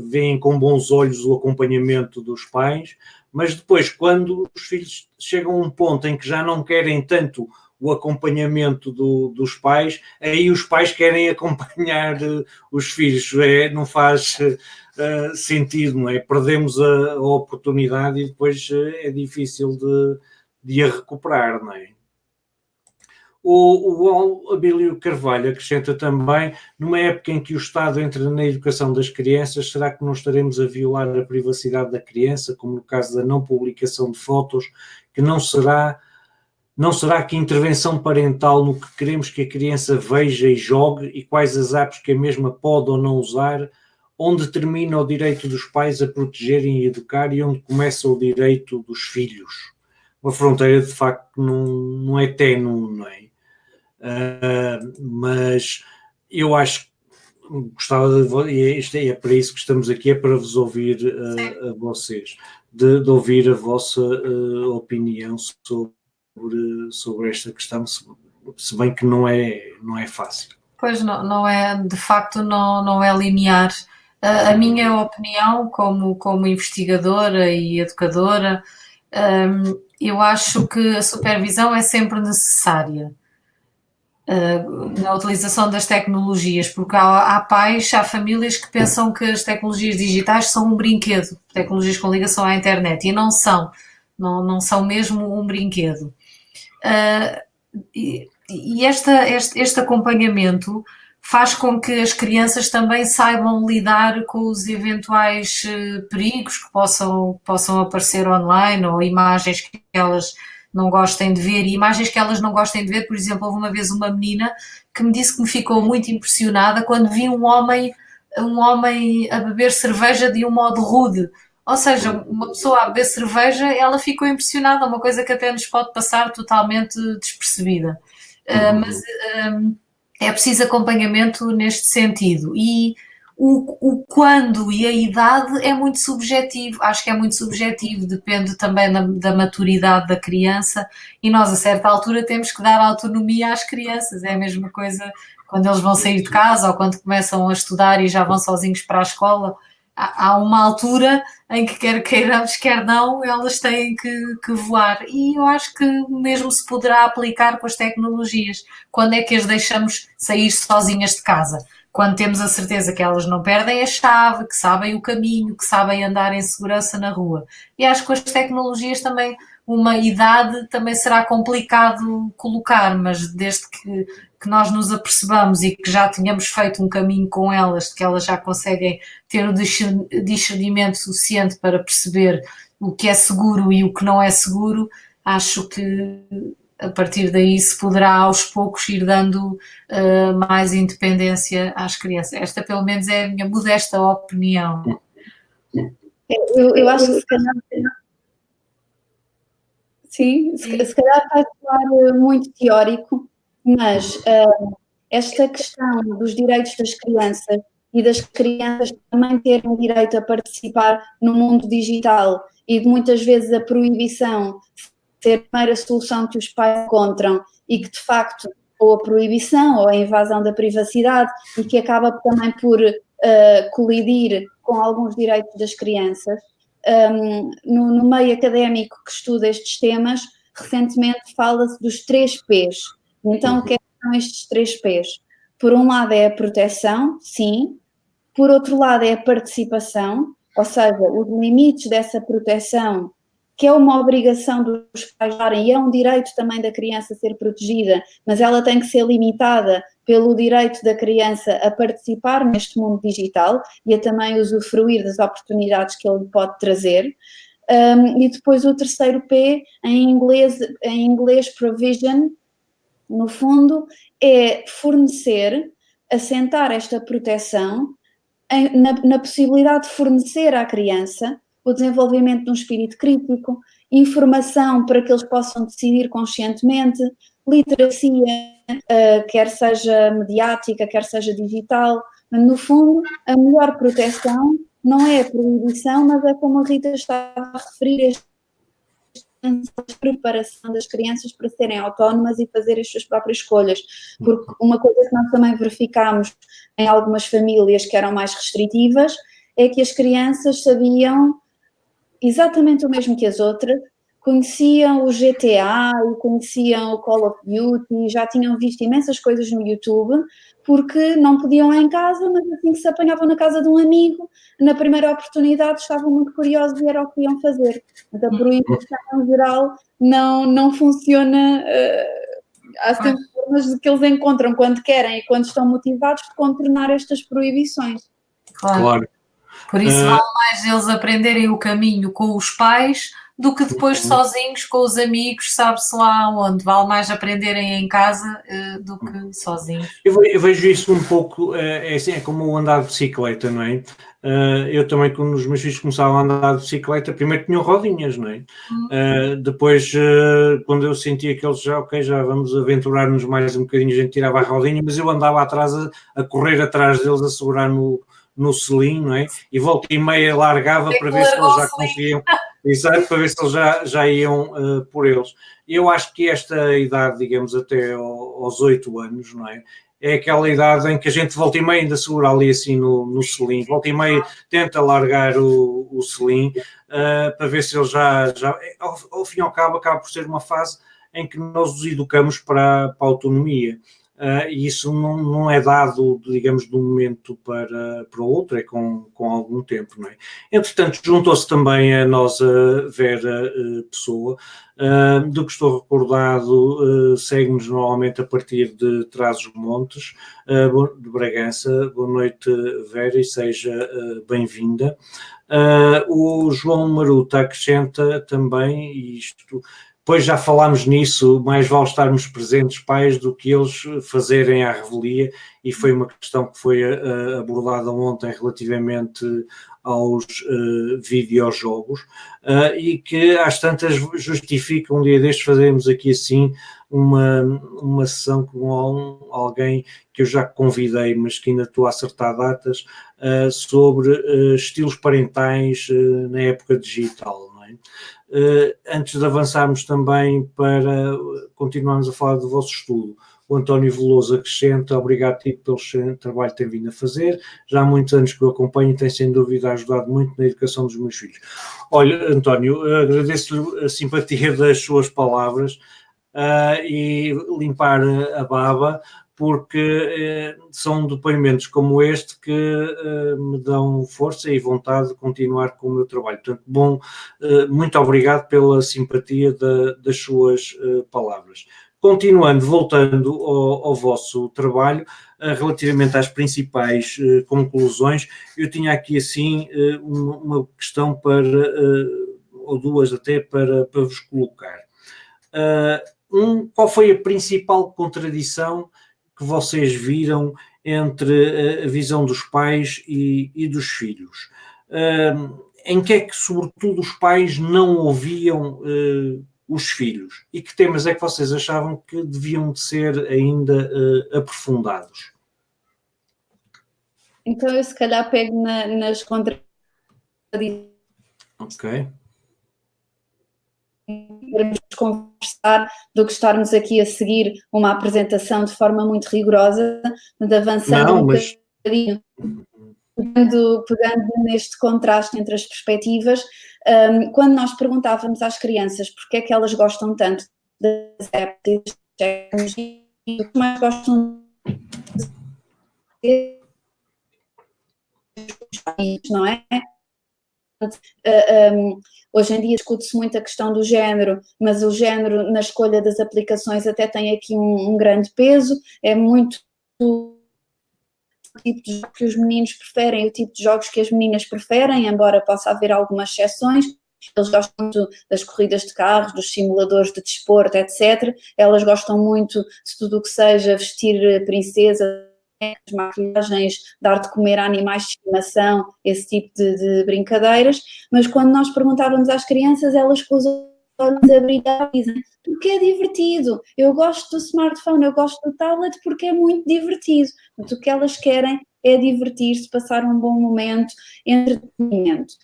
veem com bons olhos o acompanhamento dos pais, mas depois, quando os filhos chegam a um ponto em que já não querem tanto o acompanhamento dos pais, aí os pais querem acompanhar os filhos, não faz sentido, não é? Perdemos a oportunidade e depois é difícil de a recuperar, não é? O Abílio Carvalho acrescenta também, numa época em que o Estado entra na educação das crianças, será que não estaremos a violar a privacidade da criança, como no caso da não publicação de fotos, que não será que intervenção parental no que queremos que a criança veja e jogue e quais as apps que a mesma pode ou não usar, onde termina o direito dos pais a protegerem e educar e onde começa o direito dos filhos? Uma fronteira de facto não é ténue, não é? Mas eu acho que gostava e é para isso que estamos aqui, é para vos ouvir a vocês, de ouvir a vossa opinião sobre esta questão, se bem que não é fácil. Pois não é, de facto não é linear. A minha opinião como investigadora e educadora, eu acho que a supervisão é sempre necessária na utilização das tecnologias, porque há pais, há famílias que pensam que as tecnologias digitais são um brinquedo, tecnologias com ligação à internet, e não são mesmo um brinquedo. E este acompanhamento faz com que as crianças também saibam lidar com os eventuais perigos que possam aparecer online, ou imagens que elas não gostem de ver, e imagens que elas não gostem de ver. Por exemplo, houve uma vez uma menina que me disse que me ficou muito impressionada quando vi um homem a beber cerveja de um modo rude. Ou seja, uma pessoa a beber cerveja, ela ficou impressionada, uma coisa que até nos pode passar totalmente despercebida. Mas é preciso acompanhamento neste sentido. E o quando e a idade é muito subjetivo, acho que é muito subjetivo, depende também da maturidade da criança, e nós a certa altura temos que dar autonomia às crianças. É a mesma coisa quando eles vão sair de casa ou quando começam a estudar e já vão sozinhos para a escola. Há uma altura em que quer queiramos, quer não, elas têm que voar, e eu acho que mesmo se poderá aplicar com as tecnologias. Quando é que as deixamos sair sozinhas de casa? Quando temos a certeza que elas não perdem a chave, que sabem o caminho, que sabem andar em segurança na rua. E acho que com as tecnologias também, uma idade também será complicado colocar, mas desde que nós nos apercebamos e que já tenhamos feito um caminho com elas, de que elas já conseguem ter o discernimento suficiente para perceber o que é seguro e o que não é seguro, acho que a partir daí se poderá aos poucos ir dando mais independência às crianças. Esta pelo menos é a minha modesta opinião. Eu acho que se calhar... Sim, se calhar vai soar muito teórico, mas esta questão dos direitos das crianças e das crianças também terem direito a participar no mundo digital e de muitas vezes a proibição ser a primeira solução que os pais encontram e que de facto ou a proibição ou a invasão da privacidade e que acaba também por colidir com alguns direitos das crianças. No meio académico que estuda estes temas, recentemente fala-se dos 3 P's. Então, o que são estes 3 P's? Por um lado é a proteção, sim. Por outro lado é a participação, ou seja, os limites dessa proteção, que é uma obrigação dos pais darem e é um direito também da criança ser protegida, mas ela tem que ser limitada pelo direito da criança a participar neste mundo digital e a também usufruir das oportunidades que ele pode trazer. E depois o terceiro P, em inglês provision, no fundo, é fornecer, assentar esta proteção na possibilidade de fornecer à criança o desenvolvimento de um espírito crítico, informação para que eles possam decidir conscientemente, literacia, quer seja mediática, quer seja digital. No fundo, a melhor proteção não é a proibição, mas é como a Rita estava a referir, a preparação das crianças para serem autónomas e fazer as suas próprias escolhas. Porque uma coisa que nós também verificámos em algumas famílias que eram mais restritivas é que as crianças sabiam exatamente o mesmo que as outras, conheciam o GTA, conheciam o Call of Duty, já tinham visto imensas coisas no YouTube, porque não podiam ir em casa, mas assim que se apanhavam na casa de um amigo, na primeira oportunidade estavam muito curiosos e era o que iam fazer. Mas a proibição, em geral, não funciona. Há sempre formas que eles encontram quando querem e quando estão motivados de contornar estas proibições. Claro. Por isso vale mais eles aprenderem o caminho com os pais do que depois sozinhos com os amigos, sabe-se lá onde. Vale mais aprenderem em casa do que sozinhos. Eu vejo isso um pouco, é como andar de bicicleta, não é? Eu também, quando os meus filhos começavam a andar de bicicleta, primeiro tinham rodinhas, não é? Depois, quando eu sentia que eles já vamos aventurar-nos mais um bocadinho, a gente tirava a rodinha, mas eu andava atrás, a correr atrás deles, a segurar no selim, não é? E volta e meia largava para ver se eles já conseguiam, exato, para ver se eles já iam por eles. Eu acho que esta idade, digamos, até aos 8 anos, não é? É aquela idade em que a gente volta e meia ainda segura ali assim no selim, volta e meia tenta largar o selim para ver se eles já ao fim e ao cabo, acaba por ser uma fase em que nós os educamos para a autonomia. E isso não é dado, digamos, de um momento para o outro, é com algum tempo, não é? Entretanto, juntou-se também a nossa Vera Pessoa, do que estou recordado, segue-nos normalmente a partir de Trás-os-Montes, de Bragança. Boa noite, Vera, e seja bem-vinda. O João Maruta acrescenta também, e isto... Pois já falámos nisso, mais vale estarmos presentes pais do que eles fazerem à revelia, e foi uma questão que foi abordada ontem relativamente aos videojogos, e que às tantas justifica um dia destes fazermos aqui assim uma sessão com alguém que eu já convidei, mas que ainda estou a acertar datas, sobre estilos parentais na época digital, não é? Antes de avançarmos também para continuarmos a falar do vosso estudo, o António Veloso acrescenta: obrigado, Tito, pelo trabalho que tem vindo a fazer. Já há muitos anos que o acompanho e tem, sem dúvida, ajudado muito na educação dos meus filhos. Olha, António, agradeço-lhe a simpatia das suas palavras e limpar a baba, porque são depoimentos como este que me dão força e vontade de continuar com o meu trabalho. Portanto, muito obrigado pela simpatia das suas palavras. Continuando, voltando ao vosso trabalho, relativamente às principais conclusões, eu tinha aqui assim uma questão ou duas até para vos colocar. qual foi a principal contradição que vocês viram entre a visão dos pais e dos filhos? Em que é que, sobretudo, os pais não ouviam os filhos? E que temas é que vocês achavam que deviam de ser ainda aprofundados? Então eu se calhar pego nas contradições. Ok. Podemos conversar do que estarmos aqui a seguir uma apresentação de forma muito rigorosa, mas avançando um bocadinho, pegando neste contraste entre as perspectivas, quando nós perguntávamos às crianças porque é que elas gostam tanto das apps, o que mais gostam de não é? Hoje em dia discute-se muito a questão do género, mas o género na escolha das aplicações até tem aqui um grande peso, é muito o tipo de jogos que os meninos preferem, o tipo de jogos que as meninas preferem, embora possa haver algumas exceções. Eles gostam muito das corridas de carros, dos simuladores de desporto, etc. Elas gostam muito de tudo o que seja vestir princesa, as maquiagens, dar de comer a animais de estimação, esse tipo de brincadeiras, mas quando nós perguntávamos às crianças, elas com os olhos a brilhar dizem, porque é divertido, eu gosto do smartphone, eu gosto do tablet porque é muito divertido. Portanto, o que elas querem é divertir-se, passar um bom momento, entretenimento.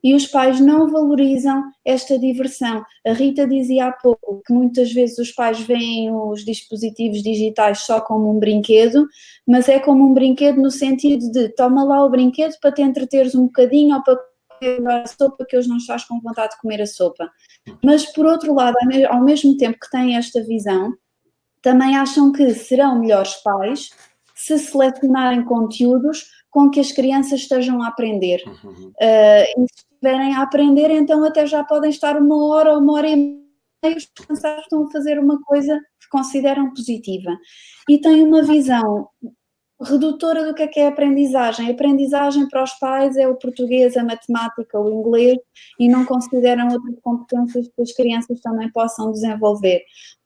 E os pais não valorizam esta diversão. A Rita dizia há pouco que muitas vezes os pais veem os dispositivos digitais só como um brinquedo, mas é como um brinquedo no sentido de toma lá o brinquedo para te entreteres um bocadinho ou para comer a sopa que hoje não estás com vontade de comer a sopa. Mas por outro lado, ao mesmo tempo que têm esta visão, também acham que serão melhores pais se selecionarem conteúdos com que as crianças estejam a aprender. E se estiverem a aprender, então até já podem estar 1 hora ou 1h30 descansados, estão a fazer uma coisa que consideram positiva. E têm uma visão redutora do que é aprendizagem. A aprendizagem para os pais é o português, a matemática, o inglês, e não consideram outras competências que as crianças também possam desenvolver.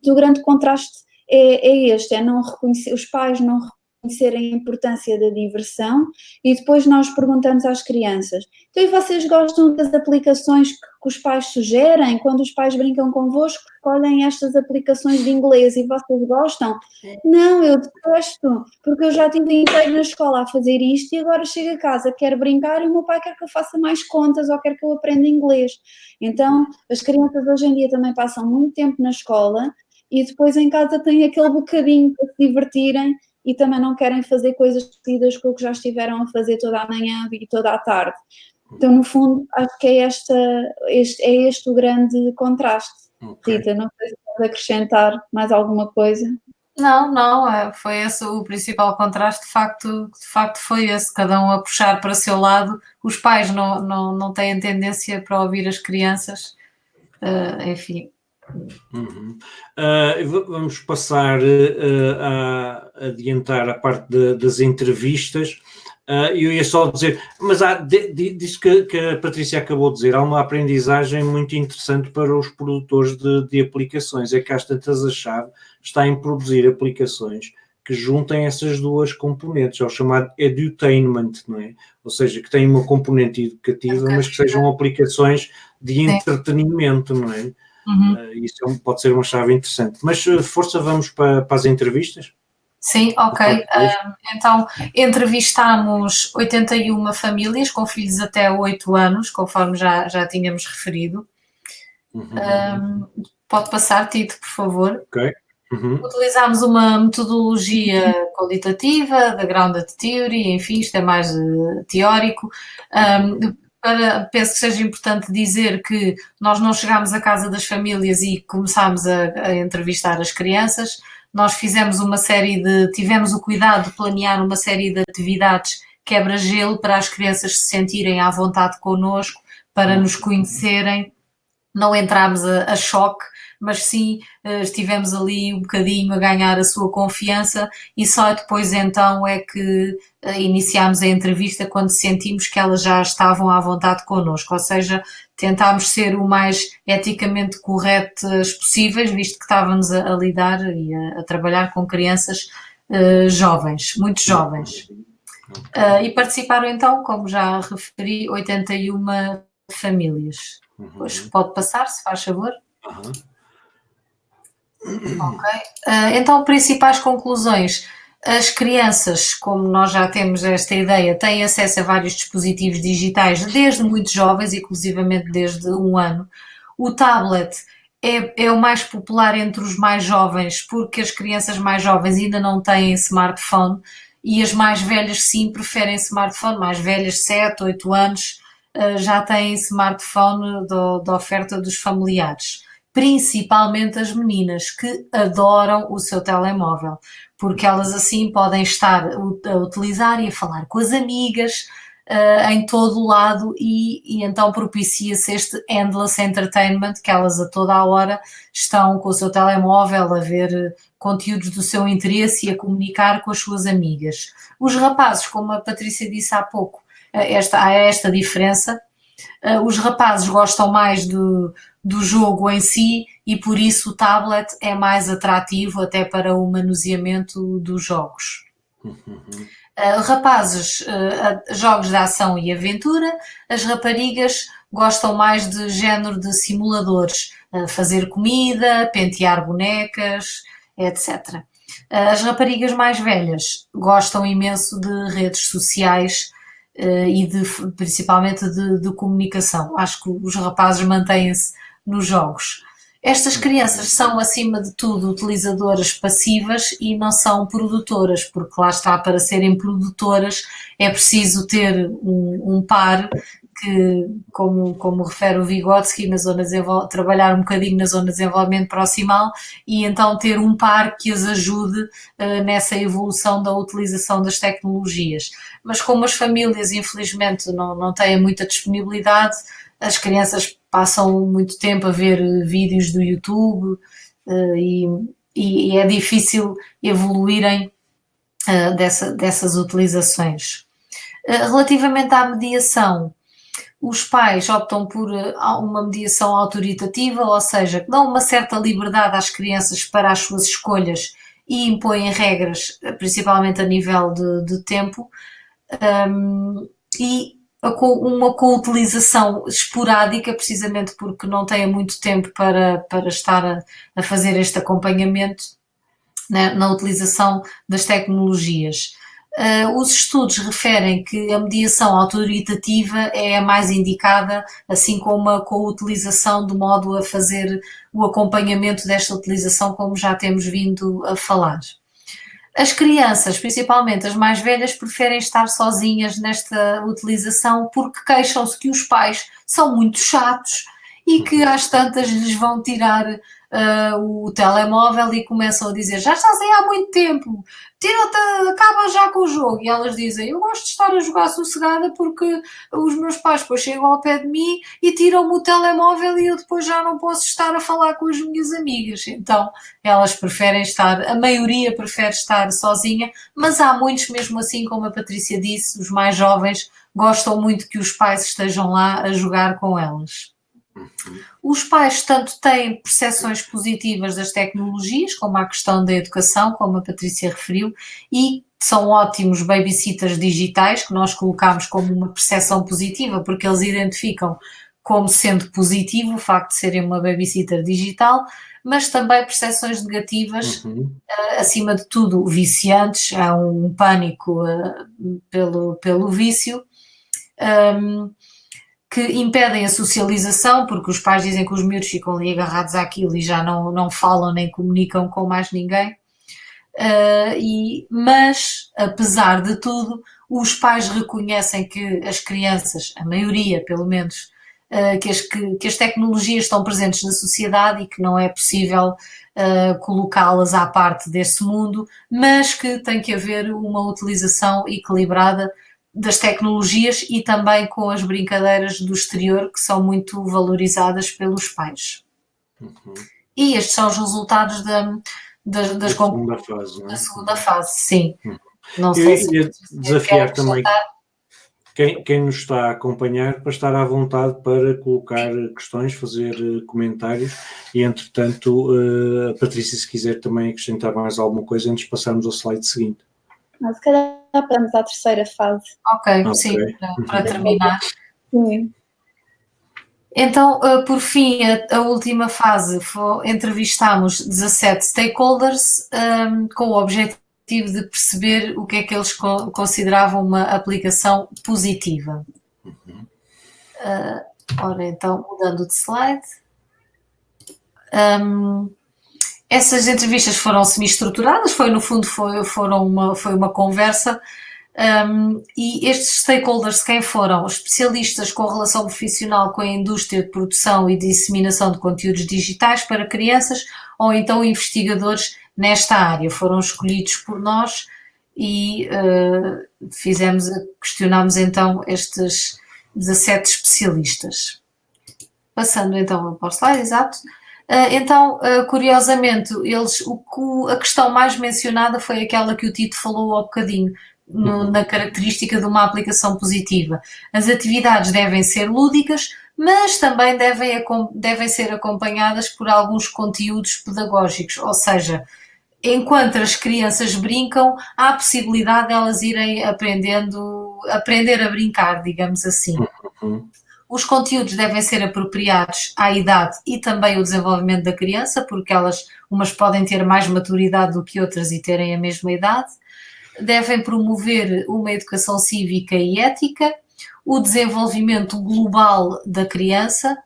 O grande contraste é este, é não reconhecer, os pais não reconhecerem a importância da diversão, e depois nós perguntamos às crianças, então e vocês gostam das aplicações que os pais sugerem? Quando os pais brincam convosco, escolhem estas aplicações de inglês e vocês gostam? Não, eu detesto, porque eu já tive inteiro na escola a fazer isto e agora chego a casa, quero brincar e o meu pai quer que eu faça mais contas ou quer que eu aprenda inglês. Então as crianças hoje em dia também passam muito tempo na escola e depois em casa têm aquele bocadinho para se divertirem e também não querem fazer coisas parecidas com o que já estiveram a fazer toda a manhã e toda a tarde. Então, no fundo, acho que é este o grande contraste. Okay. Rita, não sei se pode acrescentar mais alguma coisa. Não, foi esse o principal contraste, de facto foi esse, cada um a puxar para o seu lado. Os pais não têm tendência para ouvir as crianças, enfim. Vamos passar a adiantar a parte das entrevistas. Eu ia só dizer, mas disso que a Patrícia acabou de dizer, há uma aprendizagem muito interessante para os produtores de aplicações, é que às tantas a chave está em produzir aplicações que juntem essas duas componentes, é o chamado edutainment, não é? Ou seja, que têm uma componente educativa, mas que sejam aplicações de entretenimento, não é? Isso pode ser uma chave interessante. Mas força, vamos para as entrevistas? Sim, ok. Então, entrevistámos 81 famílias com filhos até 8 anos, conforme já tínhamos referido. Pode passar, Tito, por favor. Ok. Utilizámos uma metodologia qualitativa, da Grounded Theory, enfim, isto é mais teórico. Penso que seja importante dizer que nós não chegámos à casa das famílias e começámos a entrevistar as crianças. Nós tivemos o cuidado de planear uma série de atividades quebra-gelo para as crianças se sentirem à vontade connosco, para nos conhecerem. Não entramos a choque, mas sim estivemos ali um bocadinho a ganhar a sua confiança e só depois então é que iniciámos a entrevista quando sentimos que elas já estavam à vontade connosco, ou seja, tentámos ser o mais eticamente corretos possíveis, visto que estávamos a lidar e a trabalhar com crianças jovens, muito jovens. E participaram então, como já referi, 81 famílias. Pois pode passar, se faz favor. Ok. Então, principais conclusões. As crianças, como nós já temos esta ideia, têm acesso a vários dispositivos digitais desde muito jovens, inclusivamente desde 1 ano. O tablet é o mais popular entre os mais jovens, porque as crianças mais jovens ainda não têm smartphone e as mais velhas sim preferem smartphone, mais velhas, 7, 8 anos, já têm smartphone da oferta dos familiares. Principalmente as meninas, que adoram o seu telemóvel, porque elas assim podem estar a utilizar e a falar com as amigas em todo o lado e então propicia-se este endless entertainment, que elas a toda a hora estão com o seu telemóvel a ver conteúdos do seu interesse e a comunicar com as suas amigas. Os rapazes, como a Patrícia disse há pouco, há esta diferença. Os rapazes gostam mais do jogo em si e por isso o tablet é mais atrativo até para o manuseamento dos jogos. Rapazes, jogos de ação e aventura. As raparigas gostam mais de género de simuladores, fazer comida, pentear bonecas, etc. As raparigas mais velhas gostam imenso de redes sociais e principalmente de comunicação. Acho que os rapazes mantêm-se nos jogos. Estas crianças são, acima de tudo, utilizadoras passivas e não são produtoras, porque lá está, para serem produtoras é preciso ter um par que, como refere o Vygotsky, trabalhar um bocadinho na zona de desenvolvimento proximal e então ter um par que as ajude nessa evolução da utilização das tecnologias. Mas como as famílias, infelizmente, não têm muita disponibilidade, as crianças passam muito tempo a ver vídeos do YouTube e é difícil evoluírem dessas utilizações. Relativamente à mediação, os pais optam por uma mediação autoritativa, ou seja, que dão uma certa liberdade às crianças para as suas escolhas e impõem regras, principalmente a nível de tempo, e uma utilização esporádica, precisamente porque não têm muito tempo para estar a fazer este acompanhamento, né, na utilização das tecnologias. Os estudos referem que a mediação autoritativa é a mais indicada, assim como com a utilização, de modo a fazer o acompanhamento desta utilização, como já temos vindo a falar. As crianças, principalmente as mais velhas, preferem estar sozinhas nesta utilização porque queixam-se que os pais são muito chatos e que às tantas lhes vão tirar o telemóvel e começam a dizer: já estás aí há muito tempo, acaba já com o jogo. E elas dizem: eu gosto de estar a jogar sossegada porque os meus pais depois chegam ao pé de mim e tiram-me o telemóvel e eu depois já não posso estar a falar com as minhas amigas. Então elas preferem a maioria prefere estar sozinha, mas há muitos, mesmo assim, como a Patrícia disse, os mais jovens gostam muito que os pais estejam lá a jogar com elas. Os pais tanto têm percepções positivas das tecnologias, como a questão da educação, como a Patrícia referiu, e são ótimos babysitters digitais, que nós colocamos como uma percepção positiva, porque eles identificam como sendo positivo o facto de serem uma babysitter digital, mas também percepções negativas, acima de tudo viciantes. Há um pânico pelo vício, que impedem a socialização, porque os pais dizem que os miúdos ficam ali agarrados àquilo e já não falam nem comunicam com mais ninguém. Mas, apesar de tudo, os pais reconhecem que as crianças, a maioria pelo menos, que as tecnologias estão presentes na sociedade e que não é possível colocá-las à parte desse mundo, mas que tem que haver uma utilização equilibrada das tecnologias e também com as brincadeiras do exterior, que são muito valorizadas pelos pais. E estes são os resultados da segunda fase, sim. Não sei se desafiar também quem nos está a acompanhar para estar à vontade para colocar questões, fazer comentários e, entretanto, a Patrícia, se quiser também acrescentar mais alguma coisa antes de passarmos ao slide seguinte. Mas se calhar passamos à terceira fase. Ok, sim, para terminar. Sim. Então, por fim, a última fase, entrevistámos 17 stakeholders com o objetivo de perceber o que é que eles consideravam uma aplicação positiva. Ora, então, mudando de slide. Essas entrevistas foram semi-estruturadas, no fundo foi uma conversa, e estes stakeholders quem foram? Especialistas com relação profissional com a indústria de produção e disseminação de conteúdos digitais para crianças ou então investigadores nesta área. Foram escolhidos por nós e questionámos então estes 17 especialistas. Passando então para o slide, exato. Então, curiosamente, a questão mais mencionada foi aquela que o Tito falou há bocadinho, na característica de uma aplicação positiva. As atividades devem ser lúdicas, mas também devem ser acompanhadas por alguns conteúdos pedagógicos, ou seja, enquanto as crianças brincam, há a possibilidade de elas irem aprender a brincar, digamos assim. Os conteúdos devem ser apropriados à idade e também ao desenvolvimento da criança, porque umas podem ter mais maturidade do que outras e terem a mesma idade. Devem promover uma educação cívica e ética, o desenvolvimento global da criança.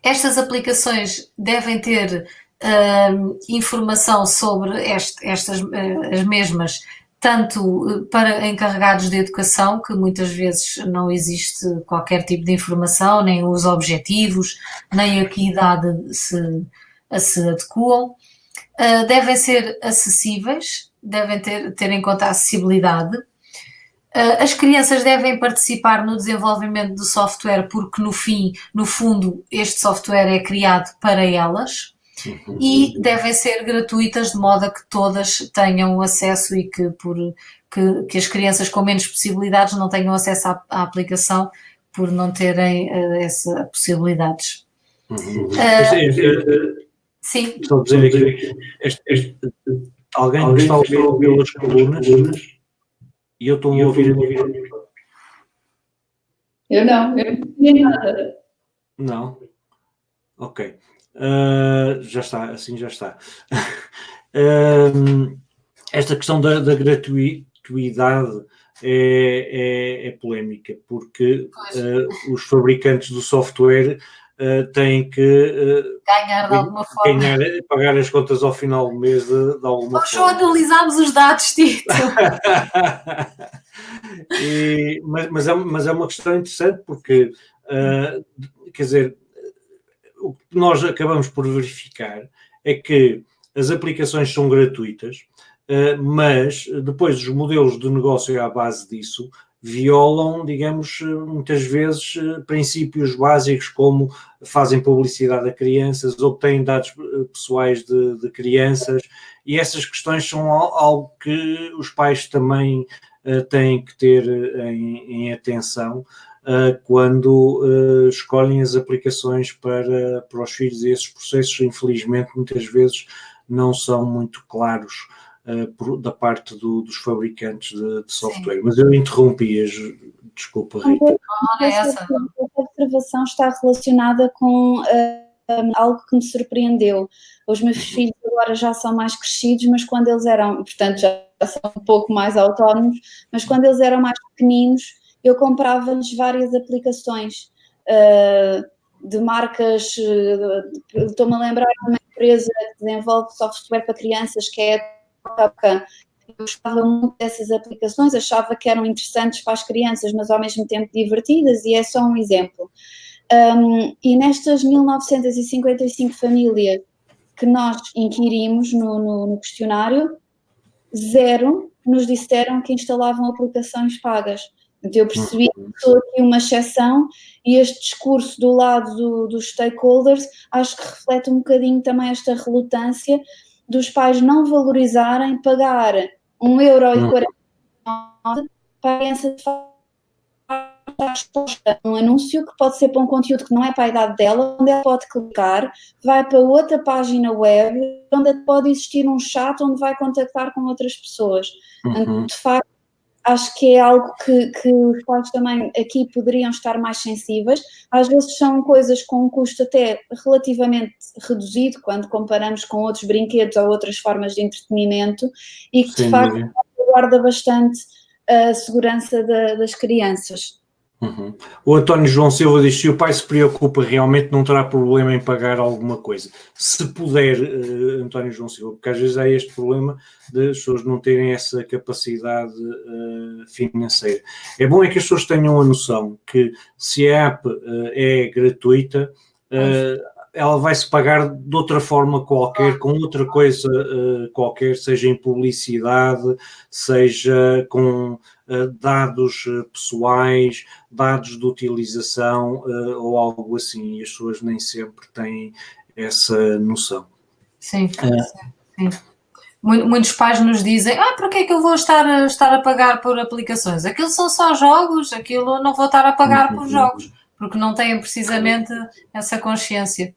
Estas aplicações devem ter informação sobre as mesmas, tanto para encarregados de educação, que muitas vezes não existe qualquer tipo de informação, nem os objetivos, nem a que idade se adequam. Devem ser acessíveis, devem ter em conta a acessibilidade. As crianças devem participar no desenvolvimento do software porque, no fundo, este software é criado para elas. E devem ser gratuitas de modo a que todas tenham acesso e que as crianças com menos possibilidades não tenham acesso à aplicação por não terem essas possibilidades. Sim. Estou a dizer aqui, alguém está a ouvir as colunas e eu estou a ouvir. Eu não tinha nada. Não? Ok. Já está, assim já está. Esta questão da gratuidade é polémica, porque os fabricantes do software têm que ganhar de alguma forma. Pagar as contas ao final do mês de alguma Nós forma. só analisámos os dados, Tito. Mas é uma questão interessante porque, quer dizer, o que nós acabamos por verificar é que as aplicações são gratuitas, mas depois os modelos de negócio à base disso violam, digamos, muitas vezes princípios básicos como fazem publicidade a crianças, obtêm dados pessoais de crianças, e essas questões são algo que os pais também têm que ter em atenção quando escolhem as aplicações para os filhos, e esses processos, infelizmente, muitas vezes não são muito claros da parte dos fabricantes de software. Sim. Mas eu interrompi-as, desculpa, Rita. Essa observação está relacionada com algo que me surpreendeu. Os meus filhos agora já são mais crescidos, mas quando eles eram, portanto já são um pouco mais autónomos, mas quando eles eram mais pequeninos, eu comprava-lhes várias aplicações de marcas, estou-me a lembrar de uma empresa que desenvolve software para crianças, que é a Toca. Eu gostava muito dessas aplicações, achava que eram interessantes para as crianças, mas ao mesmo tempo divertidas, e é só um exemplo. E nestas 1955 famílias que nós inquirimos no questionário, 0 nos disseram que instalavam aplicações pagas. Então eu percebi que estou aqui uma exceção, e este discurso do lado dos stakeholders acho que reflete um bocadinho também esta relutância dos pais não valorizarem pagar 1,49 € para a criança de está exposta a um anúncio que pode ser para um conteúdo que não é para a idade dela, onde ela pode clicar, vai para outra página web, onde pode existir um chat onde vai contactar com outras pessoas. De facto, acho que é algo que os pais também aqui poderiam estar mais sensíveis. Às vezes são coisas com um custo até relativamente reduzido, quando comparamos com outros brinquedos ou outras formas de entretenimento, e que de facto guarda bastante a segurança das crianças. O António João Silva diz: se o pai se preocupa realmente, não terá problema em pagar alguma coisa. Se puder, António João Silva, porque às vezes há este problema de as pessoas não terem essa capacidade financeira. É bom é que as pessoas tenham a noção que se a app é gratuita, ela vai-se pagar de outra forma qualquer, com outra coisa qualquer, seja em publicidade, seja com dados pessoais, dados de utilização ou algo assim, e as pessoas nem sempre têm essa noção. Sim, sim. Muitos pais nos dizem: para que é que eu vou estar a pagar por aplicações? Aquilo são só jogos, aquilo não vou estar a pagar por jogos, porque não têm precisamente essa consciência.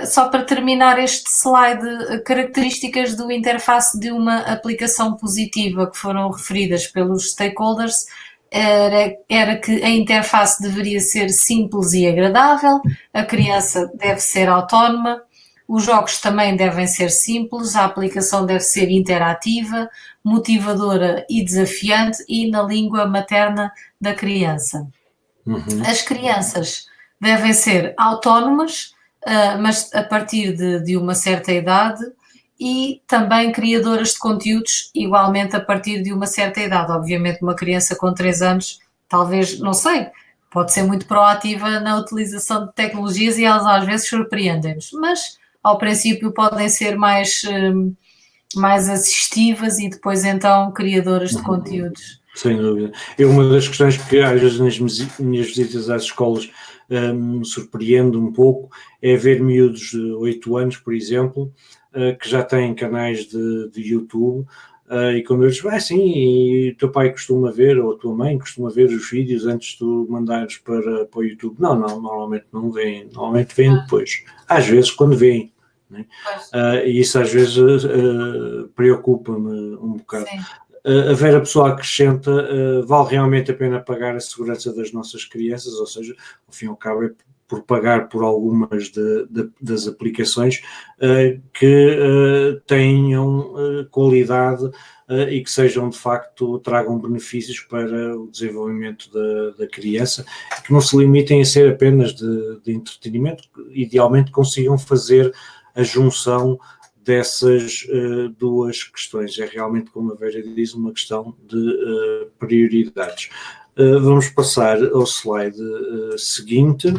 Só para terminar este slide, características do interface de uma aplicação positiva que foram referidas pelos stakeholders era que a interface deveria ser simples e agradável, a criança deve ser autónoma, os jogos também devem ser simples, a aplicação deve ser interativa, motivadora e desafiante e na língua materna da criança. As crianças devem ser autónomas, mas a partir de uma certa idade, e também criadoras de conteúdos igualmente a partir de uma certa idade. Obviamente uma criança com 3 anos, talvez, não sei, pode ser muito proativa na utilização de tecnologias e elas às vezes surpreendem-nos, mas ao princípio podem ser mais assistivas e depois então criadoras de conteúdos. Sem dúvida. É uma das questões que às vezes nas minhas visitas às escolas me surpreende um pouco, é ver miúdos de 8 anos, por exemplo, que já têm canais de YouTube, e quando eles dizem: sim, e o teu pai costuma ver, ou a tua mãe costuma ver os vídeos antes de tu mandares para o YouTube. Não, normalmente não vêm, normalmente vêm depois. Às vezes quando vêm. Né? E isso às vezes preocupa-me um bocado. Sim. A Vera Pessoa acrescenta: vale realmente a pena pagar a segurança das nossas crianças, ou seja, ao fim e ao cabo é por pagar por algumas das aplicações que tenham qualidade e que sejam de facto, tragam benefícios para o desenvolvimento da criança, que não se limitem a ser apenas de entretenimento, idealmente consigam fazer a junção dessas duas questões. É realmente, como a Vera diz, uma questão de prioridades. Vamos passar ao slide seguinte.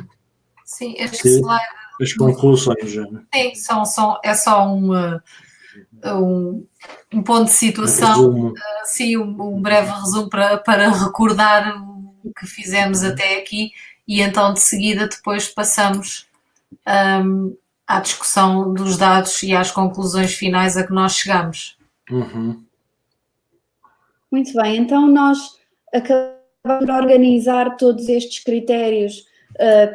Sim, este slide... As conclusões, já. Sim, é só um ponto de situação, sim, um breve resumo para recordar o que fizemos até aqui e então de seguida depois passamos à discussão dos dados e às conclusões finais a que nós chegamos. Muito bem, então nós acabamos de organizar todos estes critérios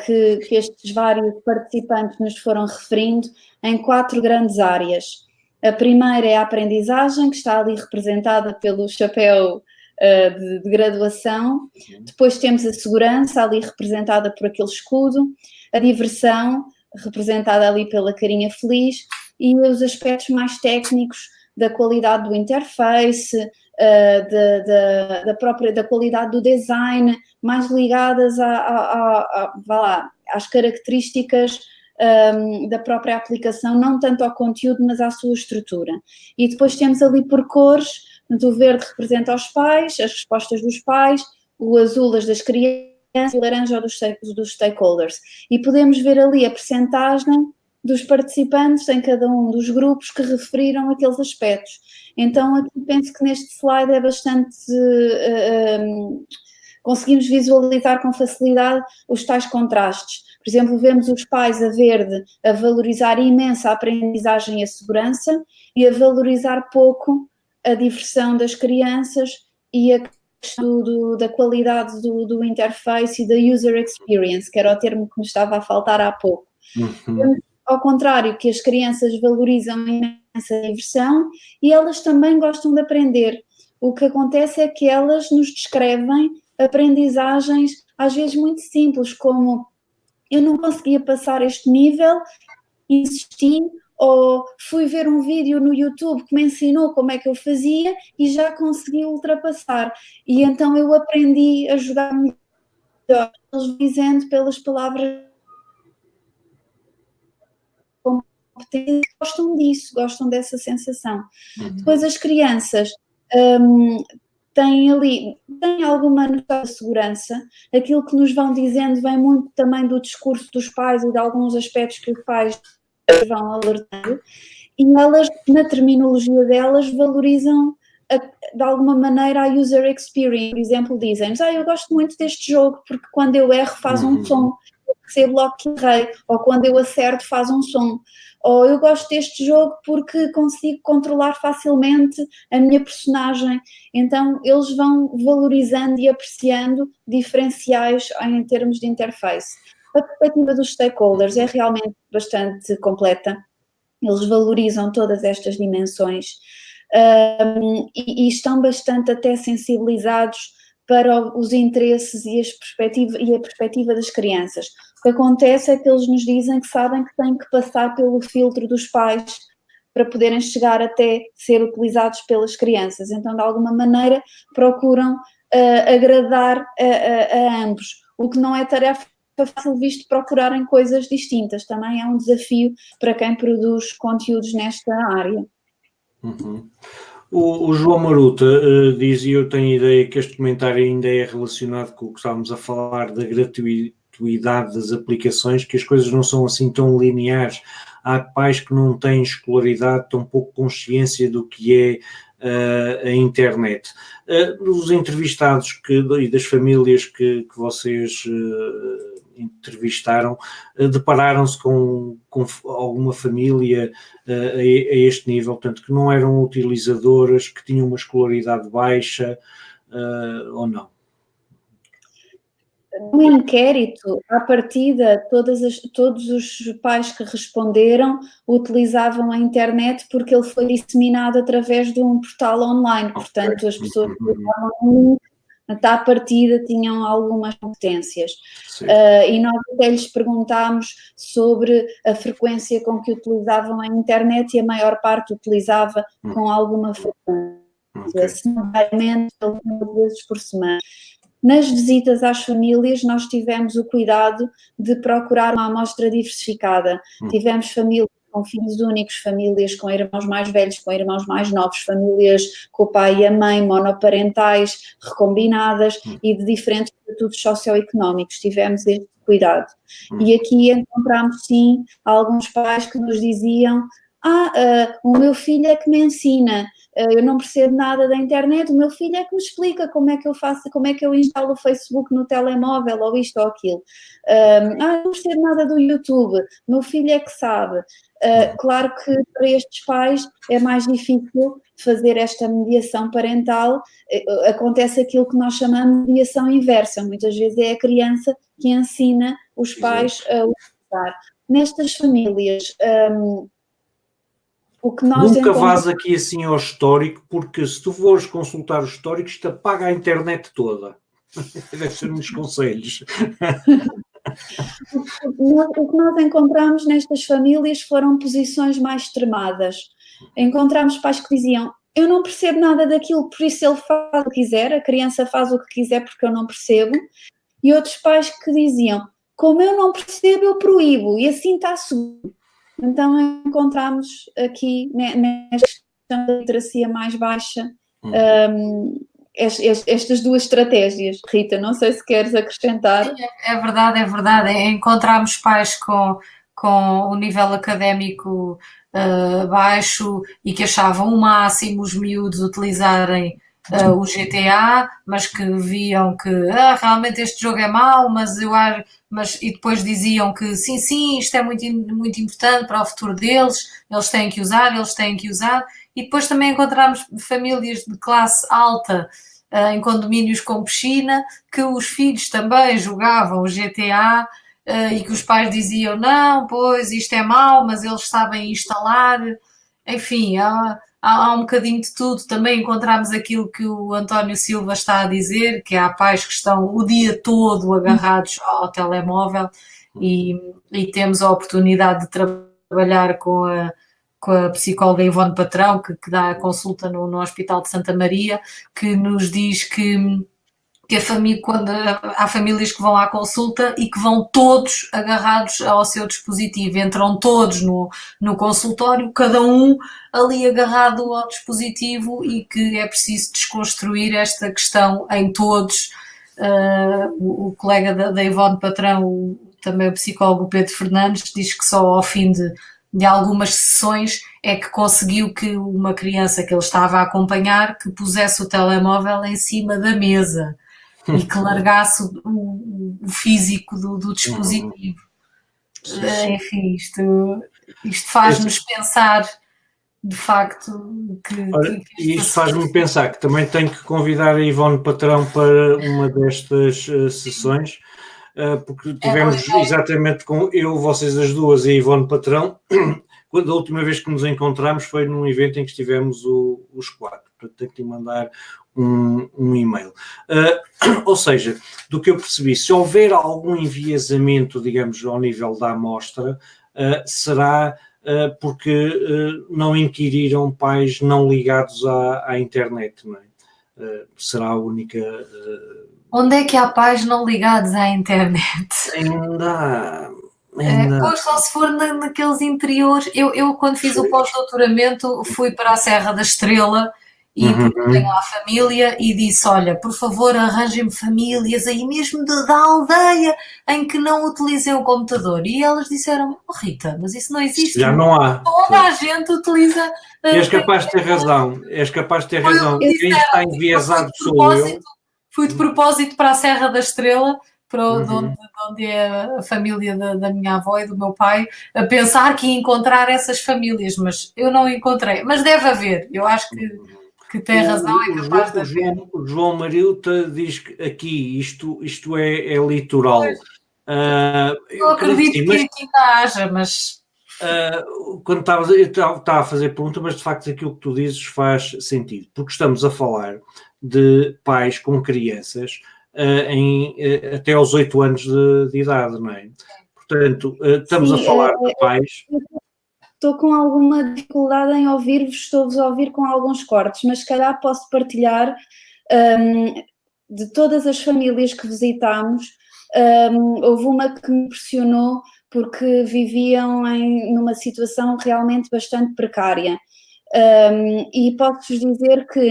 que estes vários participantes nos foram referindo em 4 grandes áreas. A primeira é a aprendizagem, que está ali representada pelo chapéu de graduação. Depois temos a segurança, ali representada por aquele escudo. A diversão, representada ali pela carinha feliz. E os aspectos mais técnicos da qualidade do interface, da qualidade do design, mais ligadas às características da própria aplicação, não tanto ao conteúdo, mas à sua estrutura. E depois temos ali por cores: o verde representa os pais, as respostas dos pais, o azul as das crianças e o laranja dos stakeholders. E podemos ver ali a percentagem dos participantes em cada um dos grupos que referiram aqueles aspectos. Então, aqui penso que neste slide é bastante... conseguimos visualizar com facilidade os tais contrastes. Por exemplo, vemos os pais a verde a valorizar imensa a aprendizagem e a segurança e a valorizar pouco a diversão das crianças e a da qualidade do interface e da user experience, que era o termo que me estava a faltar há pouco. Ao contrário, que as crianças valorizam imensa diversão e elas também gostam de aprender. O que acontece é que elas nos descrevem aprendizagens às vezes muito simples, como eu não conseguia passar este nível, insisti, ou fui ver um vídeo no YouTube que me ensinou como é que eu fazia e já consegui ultrapassar. E então eu aprendi a jogar melhor, eles dizendo pelas palavras competentes, gostam disso, gostam dessa sensação. Depois as crianças têm alguma noção de segurança, aquilo que nos vão dizendo vem muito também do discurso dos pais e de alguns aspectos que os pais vão alertando, e elas, na terminologia delas, valorizam de alguma maneira a user experience. Por exemplo, dizem-nos, eu gosto muito deste jogo porque quando eu erro faz um som, eu percebo logo que errei, ou quando eu acerto faz um som, ou eu gosto deste jogo porque consigo controlar facilmente a minha personagem. Então eles vão valorizando e apreciando diferenciais em termos de interface. A perspectiva dos stakeholders é realmente bastante completa, eles valorizam todas estas dimensões e estão bastante até sensibilizados para os interesses e a perspectiva das crianças. O que acontece é que eles nos dizem que sabem que têm que passar pelo filtro dos pais para poderem chegar até ser utilizados pelas crianças, então de alguma maneira procuram agradar a ambos, o que não é tarefa fácil, visto procurarem coisas distintas. Também é um desafio para quem produz conteúdos nesta área. O João Maruta diz, e eu tenho a ideia que este comentário ainda é relacionado com o que estávamos a falar da gratuidade das aplicações, que as coisas não são assim tão lineares. Há pais que não têm escolaridade, tão pouco consciência do que é a internet. Os entrevistados e das famílias que vocês entrevistaram, depararam-se com alguma família a este nível, portanto, que não eram utilizadoras, que tinham uma escolaridade baixa, ou não? No inquérito, à partida, todos os pais que responderam utilizavam a internet porque ele foi disseminado através de um portal online, portanto as pessoas que utilizavam à partida tinham algumas competências. E nós até lhes perguntámos sobre a frequência com que utilizavam a internet e a maior parte utilizava com alguma frequência, semanalmente, algumas vezes por semana. Nas visitas às famílias, nós tivemos o cuidado de procurar uma amostra diversificada. Tivemos famílias com filhos únicos, famílias com irmãos mais velhos, com irmãos mais novos, famílias com o pai e a mãe, monoparentais, recombinadas e de diferentes estatutos socioeconómicos. Tivemos este cuidado. E aqui encontramos, sim, alguns pais que nos diziam: o meu filho é que me ensina, eu não percebo nada da internet, o meu filho é que me explica como é que eu faço, como é que eu instalo o Facebook no telemóvel, ou isto ou aquilo. Eu não percebo nada do YouTube, o meu filho é que sabe. Claro que para estes pais é mais difícil fazer esta mediação parental, acontece aquilo que nós chamamos de mediação inversa, muitas vezes é a criança que ensina os pais a utilizar. Nestas famílias, o que nós nunca vás aqui assim ao histórico, porque se tu fores consultar o histórico, isto apaga a internet toda. Deve ser uns conselhos. O que nós encontramos nestas famílias foram posições mais extremadas. Encontramos pais que diziam: eu não percebo nada daquilo, por isso ele faz o que quiser, a criança faz o que quiser porque eu não percebo. E outros pais que diziam: como eu não percebo, eu proíbo, e assim está seguro. Então encontramos aqui, nesta questão da literacia mais baixa, estas duas estratégias. Rita, não sei se queres acrescentar. Sim, é verdade, é verdade. Encontramos pais com o nível académico baixo e que achavam o máximo os miúdos utilizarem o GTA, mas que viam que realmente este jogo é mau, e depois diziam que sim, isto é muito, muito importante para o futuro deles, eles têm que usar, e depois também encontramos famílias de classe alta em condomínios com piscina, que os filhos também jogavam GTA e que os pais diziam, não, pois isto é mau, mas eles sabem instalar. Enfim, há um bocadinho de tudo. Também encontramos aquilo que o António Silva está a dizer, que há pais que estão o dia todo agarrados ao telemóvel e temos a oportunidade de trabalhar com a psicóloga Ivone Patrão, que dá a consulta no Hospital de Santa Maria, que nos diz que a família, quando há famílias que vão à consulta e que vão todos agarrados ao seu dispositivo, entram todos no consultório, cada um ali agarrado ao dispositivo, e que é preciso desconstruir esta questão em todos. O colega da Ivone Patrão, também o psicólogo Pedro Fernandes, diz que só ao fim de algumas sessões é que conseguiu que uma criança que ele estava a acompanhar que pusesse o telemóvel em cima da mesa e que largasse o físico do dispositivo. Enfim, isto faz-nos pensar, de facto, que isto faz-me pensar que também tenho que convidar a Ivone Patrão para uma destas sessões, porque tivemos exatamente com vocês as duas e a Ivone Patrão, quando a última vez que nos encontramos foi num evento em que estivemos os quatro. Portanto, tenho que lhe mandar um e-mail. Ou seja, do que eu percebi, se houver algum enviesamento, digamos, ao nível da amostra, será porque não inquiriram pais não ligados à internet, não é? Será a única... Onde é que há pais não ligados à internet? Ainda... Pois, só se for naqueles interiores. Eu quando fiz o pós-doutoramento, fui para a Serra da Estrela e porque tenho lá família e disse, olha, por favor arranjem-me famílias aí mesmo da aldeia em que não utilizem o computador. E elas disseram, oh, Rita, mas isso não existe. Já não há. Toda a gente utiliza... És capaz de ter razão. Quem está enviesado sou eu. Fui de propósito para a Serra da Estrela, de onde é a família da minha avó e do meu pai, a pensar que ia encontrar essas famílias, mas eu não encontrei. Mas deve haver, eu acho que tem razão, é capaz de haver. O João Marilta diz que aqui isto é litoral. Eu acredito que aqui ainda haja, mas... quando estava a fazer pergunta, mas de facto aquilo que tu dizes faz sentido, porque estamos a falar de pais com crianças até aos 8 anos de idade, não é? Portanto, estamos a falar de pais... Estou com alguma dificuldade em ouvir-vos, estou-vos a ouvir com alguns cortes, mas se calhar posso partilhar de todas as famílias que visitámos, houve uma que me impressionou porque viviam numa situação realmente bastante precária. E posso-vos dizer que,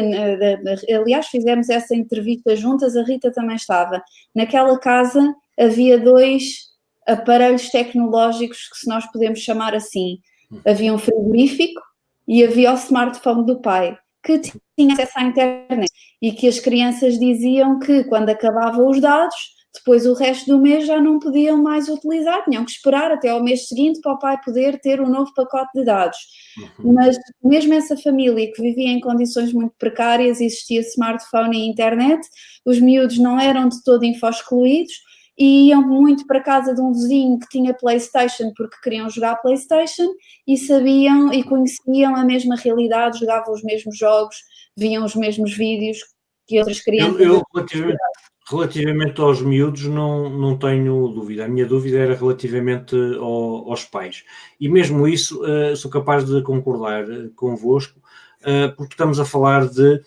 aliás, fizemos essa entrevista juntas, a Rita também estava. Naquela casa havia 2 aparelhos tecnológicos, que se nós podemos chamar assim. Havia um frigorífico e havia o smartphone do pai, que tinha acesso à internet, e que as crianças diziam que quando acabavam os dados, depois o resto do mês já não podiam mais utilizar, tinham que esperar até ao mês seguinte para o pai poder ter um novo pacote de dados. Mas mesmo essa família que vivia em condições muito precárias, existia smartphone e internet, os miúdos não eram de todo info-excluídos e iam muito para a casa de um vizinho que tinha PlayStation porque queriam jogar PlayStation e sabiam e conheciam a mesma realidade, jogavam os mesmos jogos, viam os mesmos vídeos que outras crianças... Relativamente aos miúdos, não tenho dúvida. A minha dúvida era relativamente aos pais. E mesmo isso, sou capaz de concordar convosco, porque estamos a falar de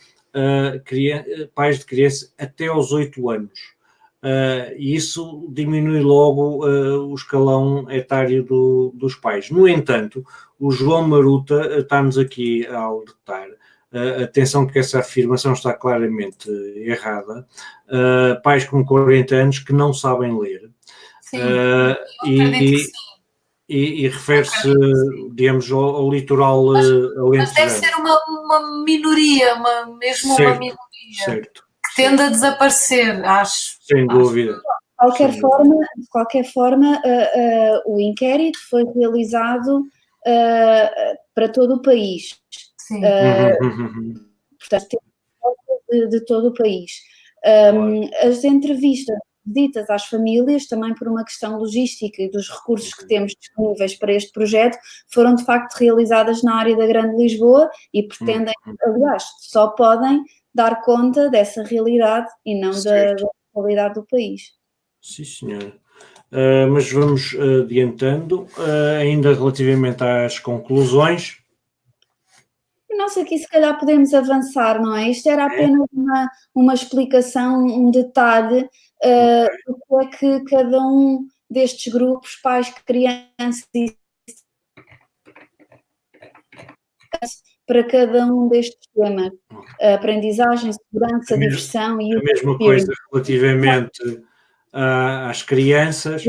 pais de criança até aos 8 anos. E isso diminui logo o escalão etário dos pais. No entanto, o João Maruta está-nos aqui a alertar. Atenção que essa afirmação está claramente errada. Pais com 40 anos que não sabem ler. Sim, e refere-se, digamos, ao litoral alentejano. Mas deve ser uma minoria, mesmo uma minoria. Certo. Que tende a desaparecer, acho. Sem dúvida. De qualquer forma, o inquérito foi realizado para todo o país. Sim. Portanto, temos de todo o país. As entrevistas, visitas às famílias, também por uma questão logística e dos recursos que temos disponíveis para este projeto, foram de facto realizadas na área da Grande Lisboa e pretendem, aliás, só podem dar conta dessa realidade e não da realidade do país. Sim, senhora. Mas vamos adiantando, ainda relativamente às conclusões. Nossa, aqui se calhar podemos avançar, não é? Isto era apenas uma explicação, um detalhe do que é que cada um destes grupos, pais, crianças, para cada um destes temas. Aprendizagem, segurança, diversão e a mesma coisa relativamente às crianças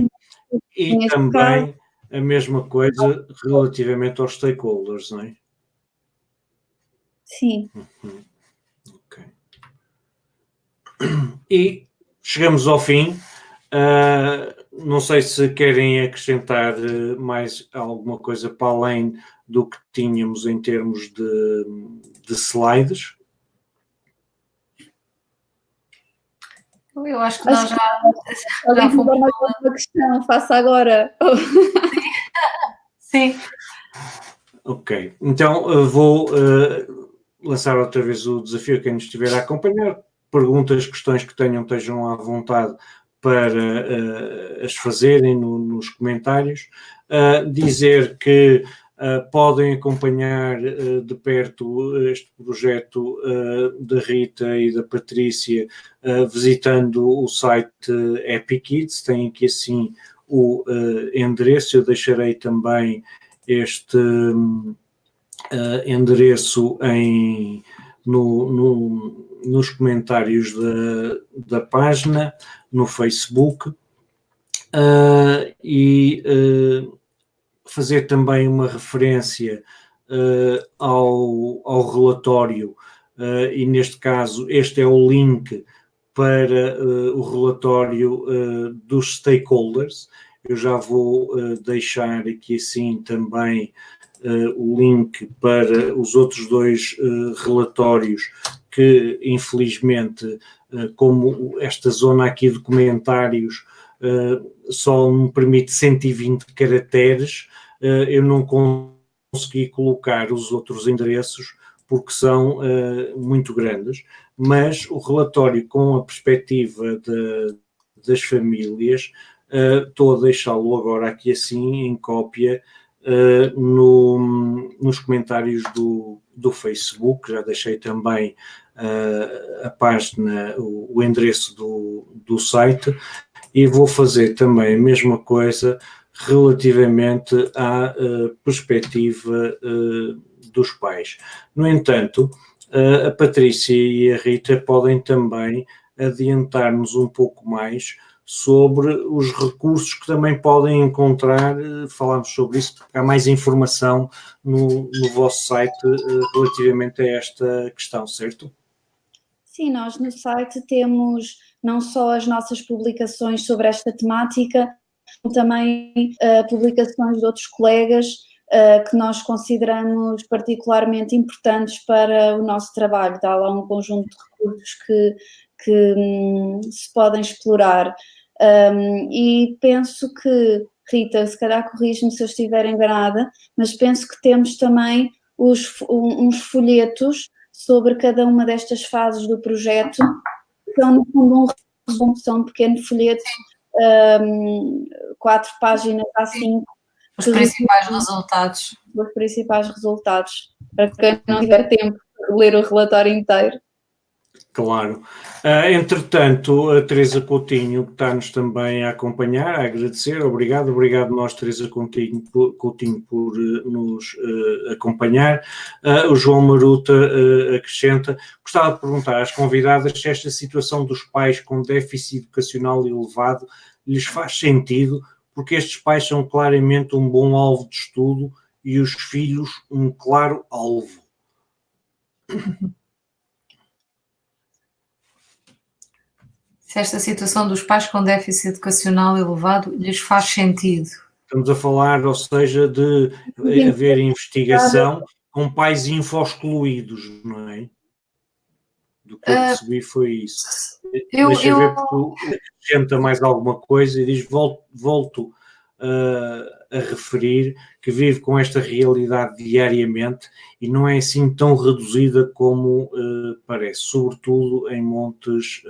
e também a mesma coisa relativamente aos stakeholders, não é? Sim. Ok. E chegamos ao fim. Não sei se querem acrescentar mais alguma coisa para além do que tínhamos em termos de slides. Eu acho que nós já fomos. Uma questão, faça agora. Sim. Ok, então vou lançar outra vez o desafio a quem nos estiver a acompanhar. Perguntas, questões que tenham, estejam à vontade para as fazerem nos comentários. Dizer que podem acompanhar de perto este projeto da Rita e da Patrícia visitando o site Happy Kids. Tem aqui assim o endereço, eu deixarei também este endereço nos comentários da página, no Facebook, e fazer também uma referência ao relatório, e neste caso este é o link para o relatório dos stakeholders. Eu já vou deixar aqui assim também o link para os outros dois relatórios que, infelizmente, como esta zona aqui de comentários só me permite 120 caracteres, eu não consegui colocar os outros endereços porque são muito grandes, mas o relatório com a perspectiva das famílias, estou a deixá-lo agora aqui assim em cópia nos comentários do Facebook. Já deixei também a página, o endereço do site, e vou fazer também a mesma coisa relativamente à perspectiva dos pais. No entanto, a Patrícia e a Rita podem também adiantar-nos um pouco mais sobre os recursos que também podem encontrar. Falámos sobre isso, porque há mais informação no vosso site relativamente a esta questão, certo? Sim, nós no site temos não só as nossas publicações sobre esta temática, como também publicações de outros colegas que nós consideramos particularmente importantes para o nosso trabalho. Dá lá um conjunto de recursos que se podem explorar. E penso que, Rita, se calhar corrige-me se eu estiver enganada, mas penso que temos também uns folhetos sobre cada uma destas fases do projeto, que são no fundo um resumo, são um pequeno folheto, 4 páginas a 5. Os principais resultados. Os principais resultados, para quem não tiver tempo de ler o relatório inteiro. Claro. Entretanto, a Teresa Coutinho, que está-nos também a acompanhar, a agradecer, obrigado nós, Teresa Coutinho, por nos acompanhar. O João Maruta acrescenta: gostava de perguntar às convidadas se esta situação dos pais com déficit educacional elevado lhes faz sentido, porque estes pais são claramente um bom alvo de estudo e os filhos um claro alvo. Se esta situação dos pais com déficit educacional elevado lhes faz sentido. Estamos a falar, ou seja, de haver investigação com pais info-excluídos, não é? Do que eu percebi foi isso. Eu- Deixa eu- ver porque acrescenta mais alguma coisa e diz, volto a referir que vive com esta realidade diariamente e não é assim tão reduzida como parece, sobretudo em montes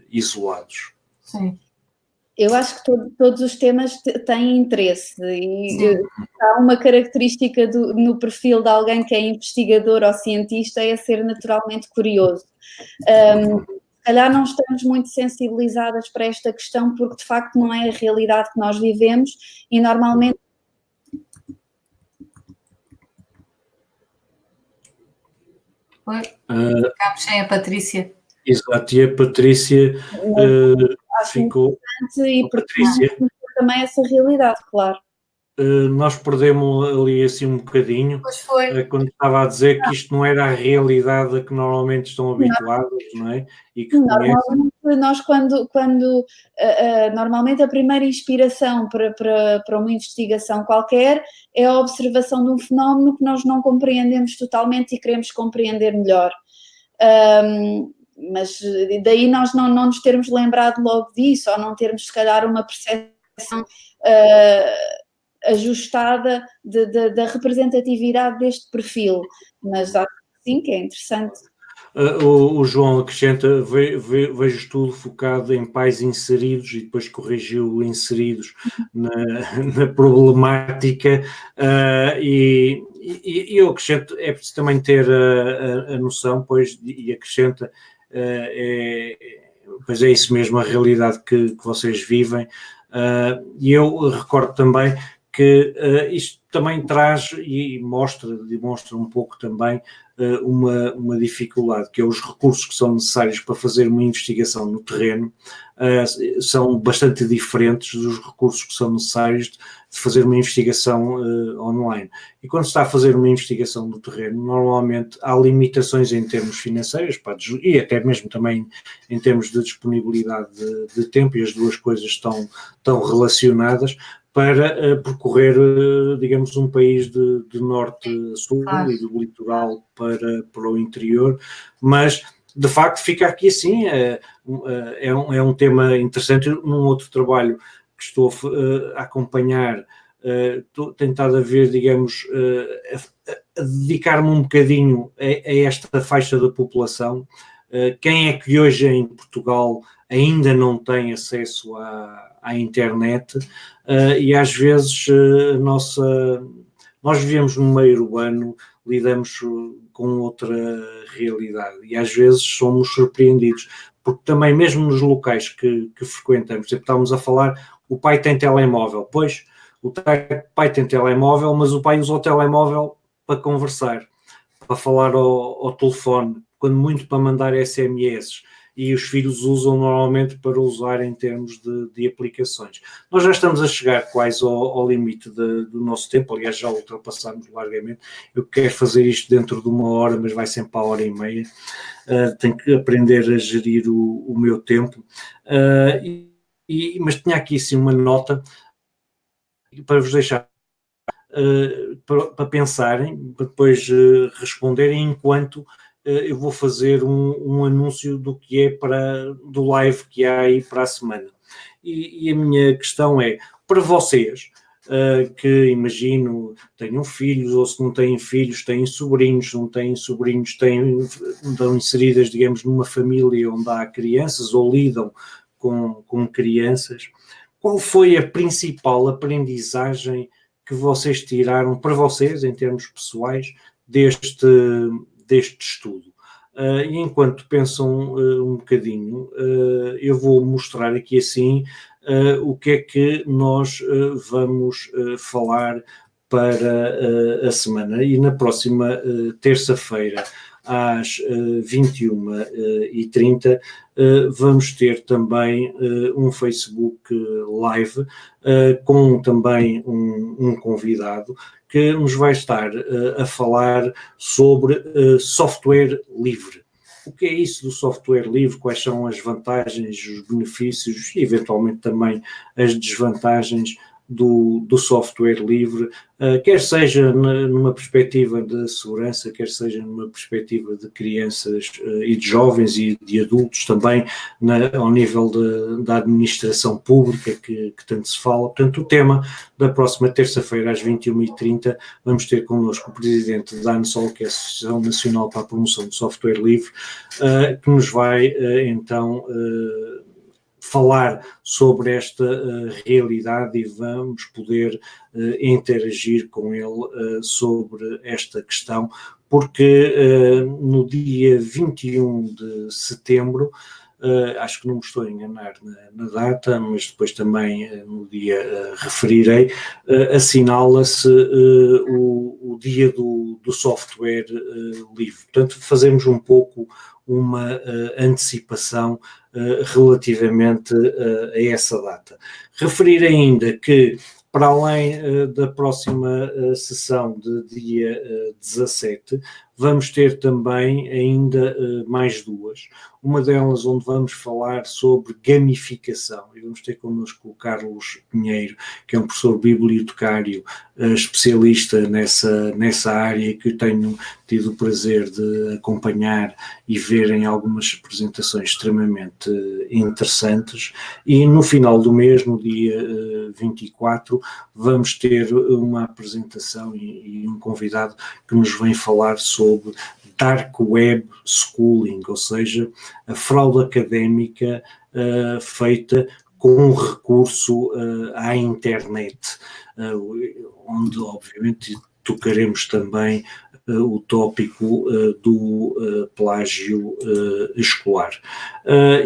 isolados. Sim. Eu acho que todos os temas têm interesse e há uma característica no perfil de alguém que é investigador ou cientista é ser naturalmente curioso. Se calhar não estamos muito sensibilizadas para esta questão porque de facto não é a realidade que nós vivemos e normalmente Ficámos sem a Patrícia. Exato, e a Patrícia ficou. e Patrícia, também essa realidade, claro. nós perdemos ali assim um bocadinho Pois foi. quando estava a dizer que isto não era a realidade a que normalmente estão habituados, não é? E que conhecem. Normalmente nós quando normalmente a primeira inspiração para uma investigação qualquer é a observação de um fenómeno que nós não compreendemos totalmente e queremos compreender melhor. Mas daí nós não nos termos lembrado logo disso, ou não termos se calhar uma percepção ajustada da representatividade deste perfil, mas acho que sim, que é interessante. O João acrescenta, vejo tudo focado em pais inseridos e depois corrigiu inseridos na problemática e eu acrescento, é preciso também ter a noção, pois, e acrescenta, pois é isso mesmo, a realidade que vocês vivem, e eu recordo também que isto também traz e demonstra um pouco também uma dificuldade, que é os recursos que são necessários para fazer uma investigação no terreno são bastante diferentes dos recursos que são necessários de fazer uma investigação online. E quando se está a fazer uma investigação no terreno, normalmente há limitações em termos financeiros e até mesmo também em termos de disponibilidade de tempo, e as duas coisas estão relacionadas, para percorrer, digamos, um país de norte a sul e do litoral para o interior, mas de facto fica aqui assim, é um tema interessante. Num outro trabalho que estou a acompanhar, estou tentado a ver, digamos, a dedicar-me um bocadinho a esta faixa da população. Quem é que hoje em Portugal ainda não tem acesso à internet e às vezes nós vivemos num meio urbano, lidamos com outra realidade e às vezes somos surpreendidos, porque também mesmo nos locais que frequentamos, por exemplo, estávamos a falar, o pai tem telemóvel, pois o pai tem telemóvel, mas o pai usa o telemóvel para conversar, para falar ao telefone, quando muito para mandar SMS, e os filhos usam normalmente para usar em termos de aplicações. Nós já estamos a chegar quase ao limite do nosso tempo, aliás já ultrapassamos largamente. Eu quero fazer isto dentro de 1 hora, mas vai sempre à 1h30. Tenho que aprender a gerir o meu tempo. Mas tinha aqui sim uma nota para vos deixar para pensarem, para depois responderem, enquanto eu vou fazer um anúncio do que é do live que há aí para a semana. E a minha questão é, para vocês, que imagino tenham filhos, ou se não têm filhos, têm sobrinhos, se não têm sobrinhos, estão inseridas, digamos, numa família onde há crianças ou lidam com crianças, qual foi a principal aprendizagem que vocês tiraram para vocês, em termos pessoais, deste estudo? E enquanto pensam um bocadinho, eu vou mostrar aqui assim o que é que nós vamos falar para a semana. E na próxima terça-feira, às 21h30, vamos ter também um Facebook Live com também um convidado que nos vai estar a falar sobre software livre. O que é isso do software livre? Quais são as vantagens, os benefícios e eventualmente também as desvantagens do software livre, quer seja numa perspectiva de segurança, quer seja numa perspectiva de crianças e de jovens e de adultos também, ao nível da administração pública que tanto se fala. Portanto, o tema da próxima terça-feira às 21h30 vamos ter connosco o presidente da ANSOL, que é a Associação Nacional para a Promoção do Software Livre, que nos vai então falar sobre esta realidade e vamos poder interagir com ele sobre esta questão, porque no dia 21 de setembro, acho que não me estou a enganar na data, mas depois também no dia referirei, assinala-se o dia do software livre. Portanto, fazemos um pouco uma antecipação relativamente a essa data. Referir ainda que, para além da próxima sessão de dia 17, vamos ter também ainda mais duas. Uma delas onde vamos falar sobre gamificação, e vamos ter connosco o Carlos Pinheiro, que é um professor bibliotecário especialista nessa área, que eu tenho tido o prazer de acompanhar e ver em algumas apresentações extremamente interessantes. E no final do mês, no dia 24, vamos ter uma apresentação e um convidado que nos vem falar sobre Dark Web Schooling, ou seja, a fraude académica feita com recurso à internet, onde obviamente tocaremos também o tópico do plágio escolar.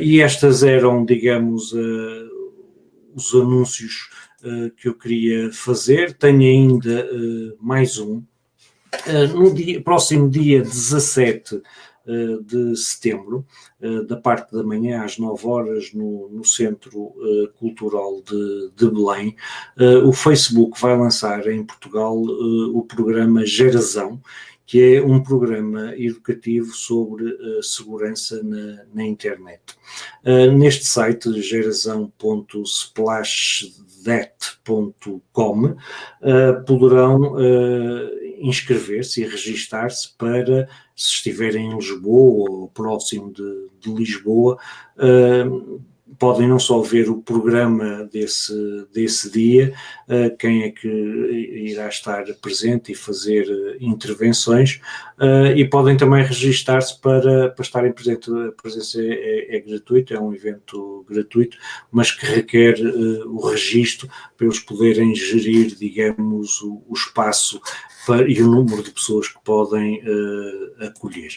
E estas eram, digamos, os anúncios que eu queria fazer. Tenho ainda mais um. No próximo dia 17 de setembro, da parte da manhã às 9 horas, no Centro Cultural de Belém, o Facebook vai lançar em Portugal o programa Geração, que é um programa educativo sobre segurança na internet. Neste site, geração.splashthat.com, poderão inscrever-se e registar-se para, se estiverem em Lisboa ou próximo de Lisboa, podem não só ver o programa desse dia, quem é que irá estar presente e fazer intervenções, e podem também registar-se para estarem presentes. A presença é gratuita, é um evento gratuito, mas que requer o registro para eles poderem gerir, digamos, o espaço e o número de pessoas que podem acolher.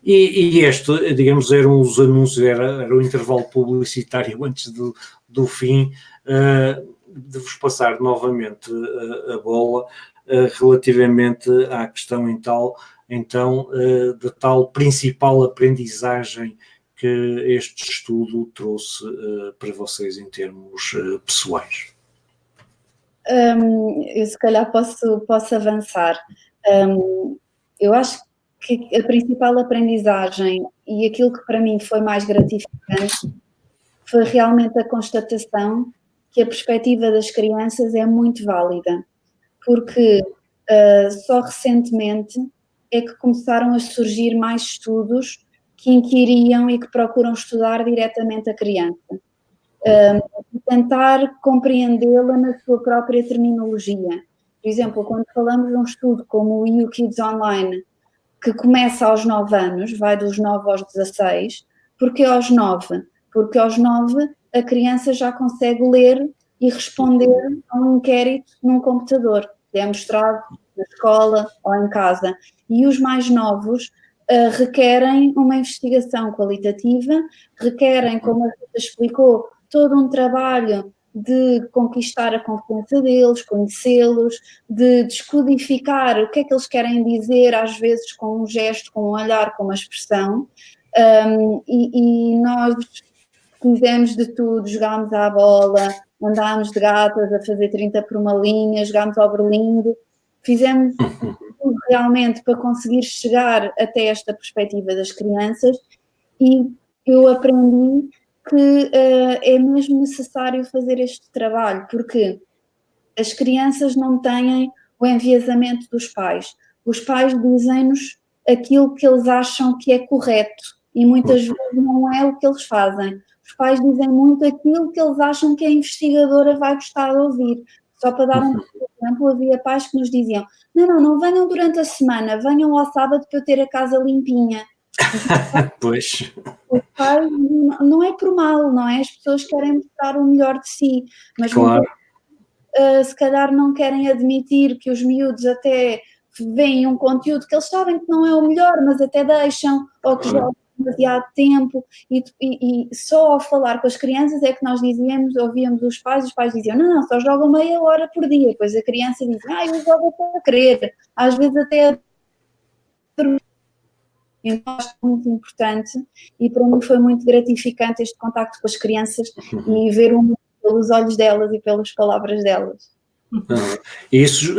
E este, digamos, eram os anúncios, era o intervalo publicitário antes do fim, de vos passar novamente a bola relativamente à questão então da tal principal aprendizagem que este estudo trouxe para vocês em termos pessoais. Eu se calhar posso avançar. Eu acho que a principal aprendizagem e aquilo que para mim foi mais gratificante foi realmente a constatação que a perspectiva das crianças é muito válida, porque só recentemente é que começaram a surgir mais estudos que inquiriam e que procuram estudar diretamente a criança. E tentar compreendê-la na sua própria terminologia. Por exemplo, quando falamos de um estudo como o EU Kids Online, que começa aos 9 anos, vai dos 9 aos 16, porque aos 9? Porque aos 9 a criança já consegue ler e responder a um inquérito num computador, que é mostrado na escola ou em casa. E os mais novos requerem uma investigação qualitativa, requerem, como a Rita explicou, todo um trabalho de conquistar a confiança deles, conhecê-los, de descodificar o que é que eles querem dizer, às vezes com um gesto, com um olhar, com uma expressão, e nós fizemos de tudo, jogámos à bola, andámos de gatas a fazer 30 por uma linha, jogámos ao berlindo, fizemos tudo realmente para conseguir chegar até esta perspectiva das crianças, e eu aprendi que é mesmo necessário fazer este trabalho, porque as crianças não têm o enviesamento dos pais. Os pais dizem-nos aquilo que eles acham que é correto e muitas vezes não é o que eles fazem. Os pais dizem muito aquilo que eles acham que a investigadora vai gostar de ouvir. Só para dar um exemplo, havia pais que nos diziam: não venham durante a semana, venham ao sábado para eu ter a casa limpinha. Pois. Os pais, não é por mal, não é? As pessoas querem mostrar o melhor de si, mas Claro. se calhar não querem admitir que os miúdos até veem um conteúdo que eles sabem que não é o melhor, mas até deixam, ou que jogam demasiado tempo, e só ao falar com as crianças é que nós ouvíamos os pais diziam, não, só jogam meia hora por dia, depois a criança diz, eu jogo para querer, às vezes até então acho muito importante e para mim foi muito gratificante este contacto com as crianças e ver o mundo pelos olhos delas e pelas palavras delas. Isso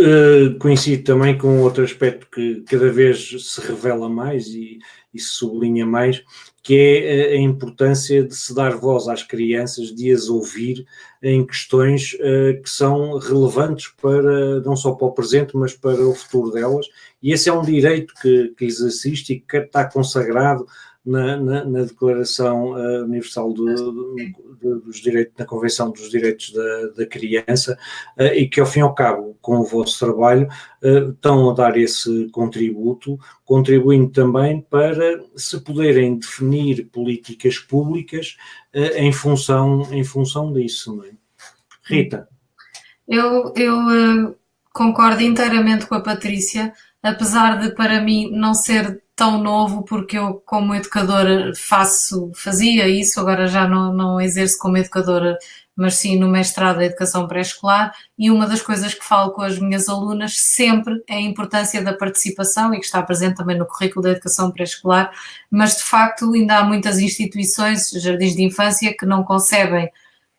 coincide também com outro aspecto que cada vez se revela mais e se sublinha mais, que é a importância de se dar voz às crianças, de as ouvir em questões que são relevantes para, não só para o presente, mas para o futuro delas, e esse é um direito que lhes assiste e que está consagrado na Declaração Universal dos Direitos, na Convenção dos Direitos da Criança, e que ao fim e ao cabo, com o vosso trabalho, estão a dar esse contributo, contribuindo também para se poderem definir políticas públicas em função disso, não é? Rita? Eu concordo inteiramente com a Patrícia, apesar de para mim não ser tão novo, porque eu como educadora fazia isso, agora já não exerço como educadora, mas sim no mestrado em Educação Pré-Escolar, e uma das coisas que falo com as minhas alunas sempre é a importância da participação e que está presente também no currículo da Educação Pré-Escolar, mas de facto ainda há muitas instituições, jardins de infância, que não concebem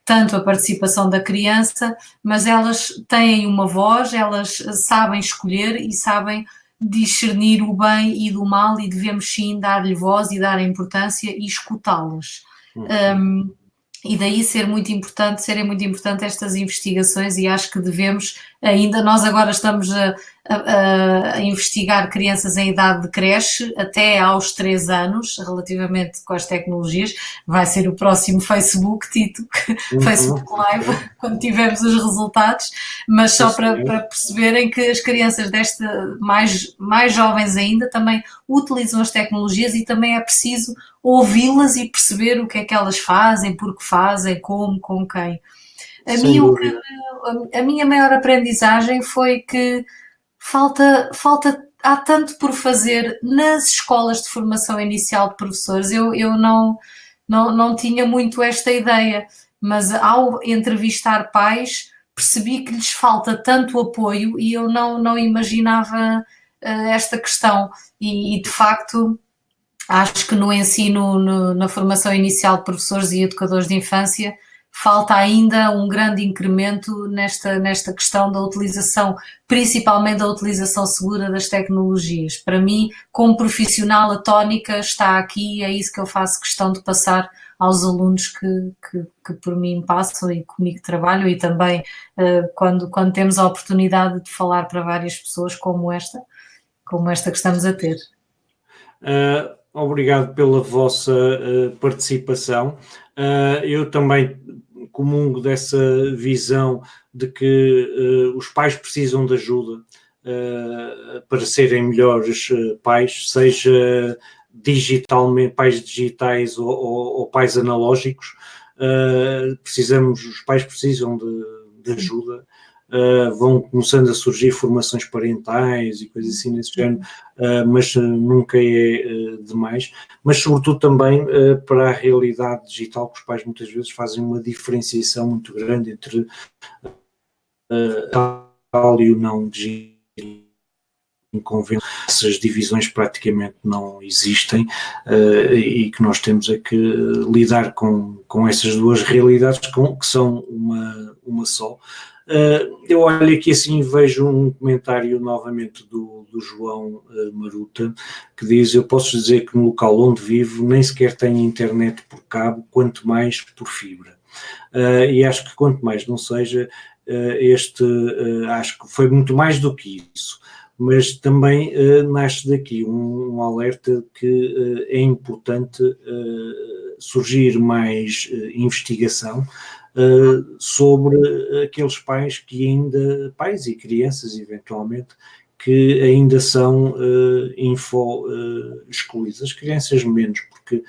tanto a participação da criança, mas elas têm uma voz, elas sabem escolher e sabem discernir o bem e do mal e devemos sim dar-lhe voz e dar importância e escutá-las. E daí serem muito importantes estas investigações e acho que devemos, ainda nós agora estamos a investigar crianças em idade de creche até aos 3 anos, relativamente com as tecnologias, vai ser o próximo Facebook, Tito, Facebook Live, quando tivermos os resultados, mas só para perceberem que as crianças mais jovens ainda também utilizam as tecnologias e também é preciso ouvi-las e perceber o que é que elas fazem, por que fazem, como, com quem. A minha maior aprendizagem foi que há tanto por fazer nas escolas de formação inicial de professores. Eu não tinha muito esta ideia, mas ao entrevistar pais percebi que lhes falta tanto apoio e eu não imaginava esta questão e de facto acho que no ensino, na formação inicial de professores e educadores de infância, falta ainda um grande incremento nesta questão da utilização, principalmente da utilização segura das tecnologias. Para mim, como profissional, a tónica está aqui e é isso que eu faço questão de passar aos alunos que por mim passam e comigo trabalham e também quando temos a oportunidade de falar para várias pessoas como esta que estamos a ter. Obrigado pela vossa participação. Eu também comungo dessa visão de que os pais precisam de ajuda para serem melhores pais, seja digitalmente, pais digitais ou pais analógicos. Os pais precisam de ajuda. Vão começando a surgir formações parentais e coisas assim nesse género, mas nunca é demais. Mas sobretudo também para a realidade digital, que os pais muitas vezes fazem uma diferenciação muito grande entre digital e o não digital. Essas divisões praticamente não existem e que nós temos é que lidar com essas duas realidades que são uma só. Eu olho aqui assim e vejo um comentário novamente do João Maruta, que diz: eu posso dizer que no local onde vivo nem sequer tenho internet por cabo, quanto mais por fibra. E acho que quanto mais não seja, acho que foi muito mais do que isso, mas também nasce daqui um alerta que é importante surgir mais investigação sobre aqueles pais e crianças eventualmente, que ainda são excluídos, as crianças menos, porque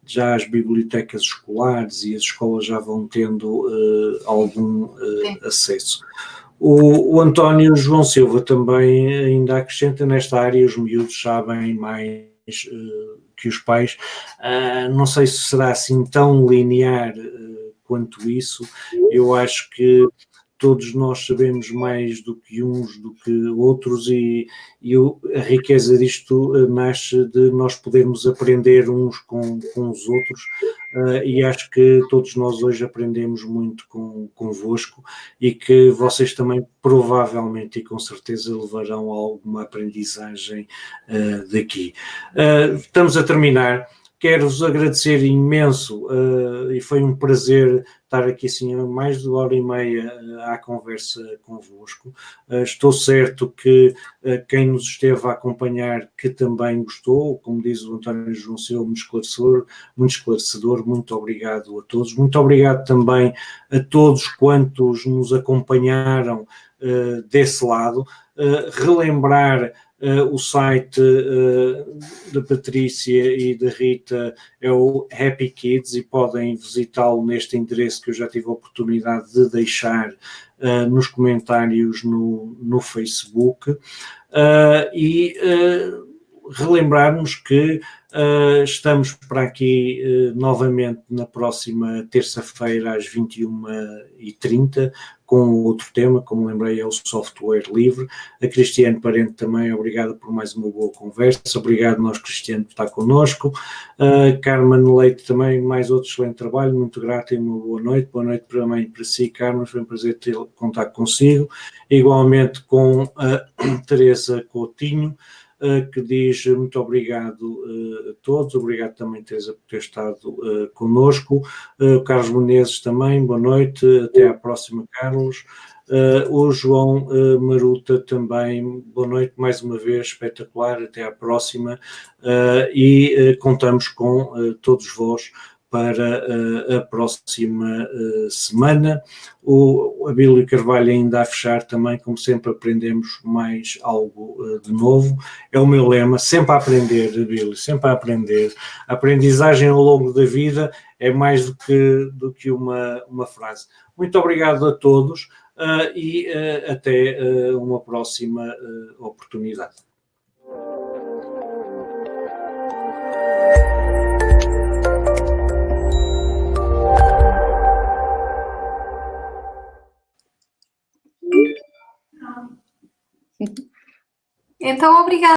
já as bibliotecas escolares e as escolas já vão tendo algum acesso. O António João Silva também ainda acrescenta: nesta área os miúdos sabem mais que os pais. Não sei se será assim tão linear quanto isso. Eu acho que todos nós sabemos mais do que uns, do que outros, e a riqueza disto nasce de nós podermos aprender uns com os outros, e acho que todos nós hoje aprendemos muito convosco, e que vocês também provavelmente e com certeza levarão alguma aprendizagem daqui. Estamos a terminar. Quero-vos agradecer imenso e foi um prazer estar aqui assim mais de 1h30 à conversa convosco. Estou certo que quem nos esteve a acompanhar que também gostou, como diz o António João Silva, muito esclarecedor. Muito obrigado a todos. Muito obrigado também a todos quantos nos acompanharam desse lado. Relembrar o site da Patrícia e da Rita é o Happy Kids, e podem visitá-lo neste endereço que eu já tive a oportunidade de deixar nos comentários no Facebook, e relembrarmos que estamos para aqui novamente na próxima terça-feira às 21h30 com outro tema, como lembrei, é o software livre. A Cristiane Parente também, obrigado por mais uma boa conversa. Obrigado nós, Cristiane, por estar connosco. Carmen Leite também, mais outro excelente trabalho, muito grato e uma boa noite. Boa noite também para si, Carmen, foi um prazer contar consigo. Igualmente com a Teresa Coutinho, que diz muito obrigado a todos. Obrigado também, Teresa, por ter estado connosco. O Carlos Menezes também, boa noite, até à próxima, Carlos. O João Maruta também, boa noite mais uma vez, espetacular, até à próxima, e contamos com todos vós para a próxima semana. A Bíblia Carvalho ainda a fechar também, como sempre aprendemos mais algo de novo. É o meu lema, sempre a aprender, Bíblia, sempre a aprender. A aprendizagem ao longo da vida é mais do que uma frase. Muito obrigado a todos e até uma próxima oportunidade. Então, obrigada.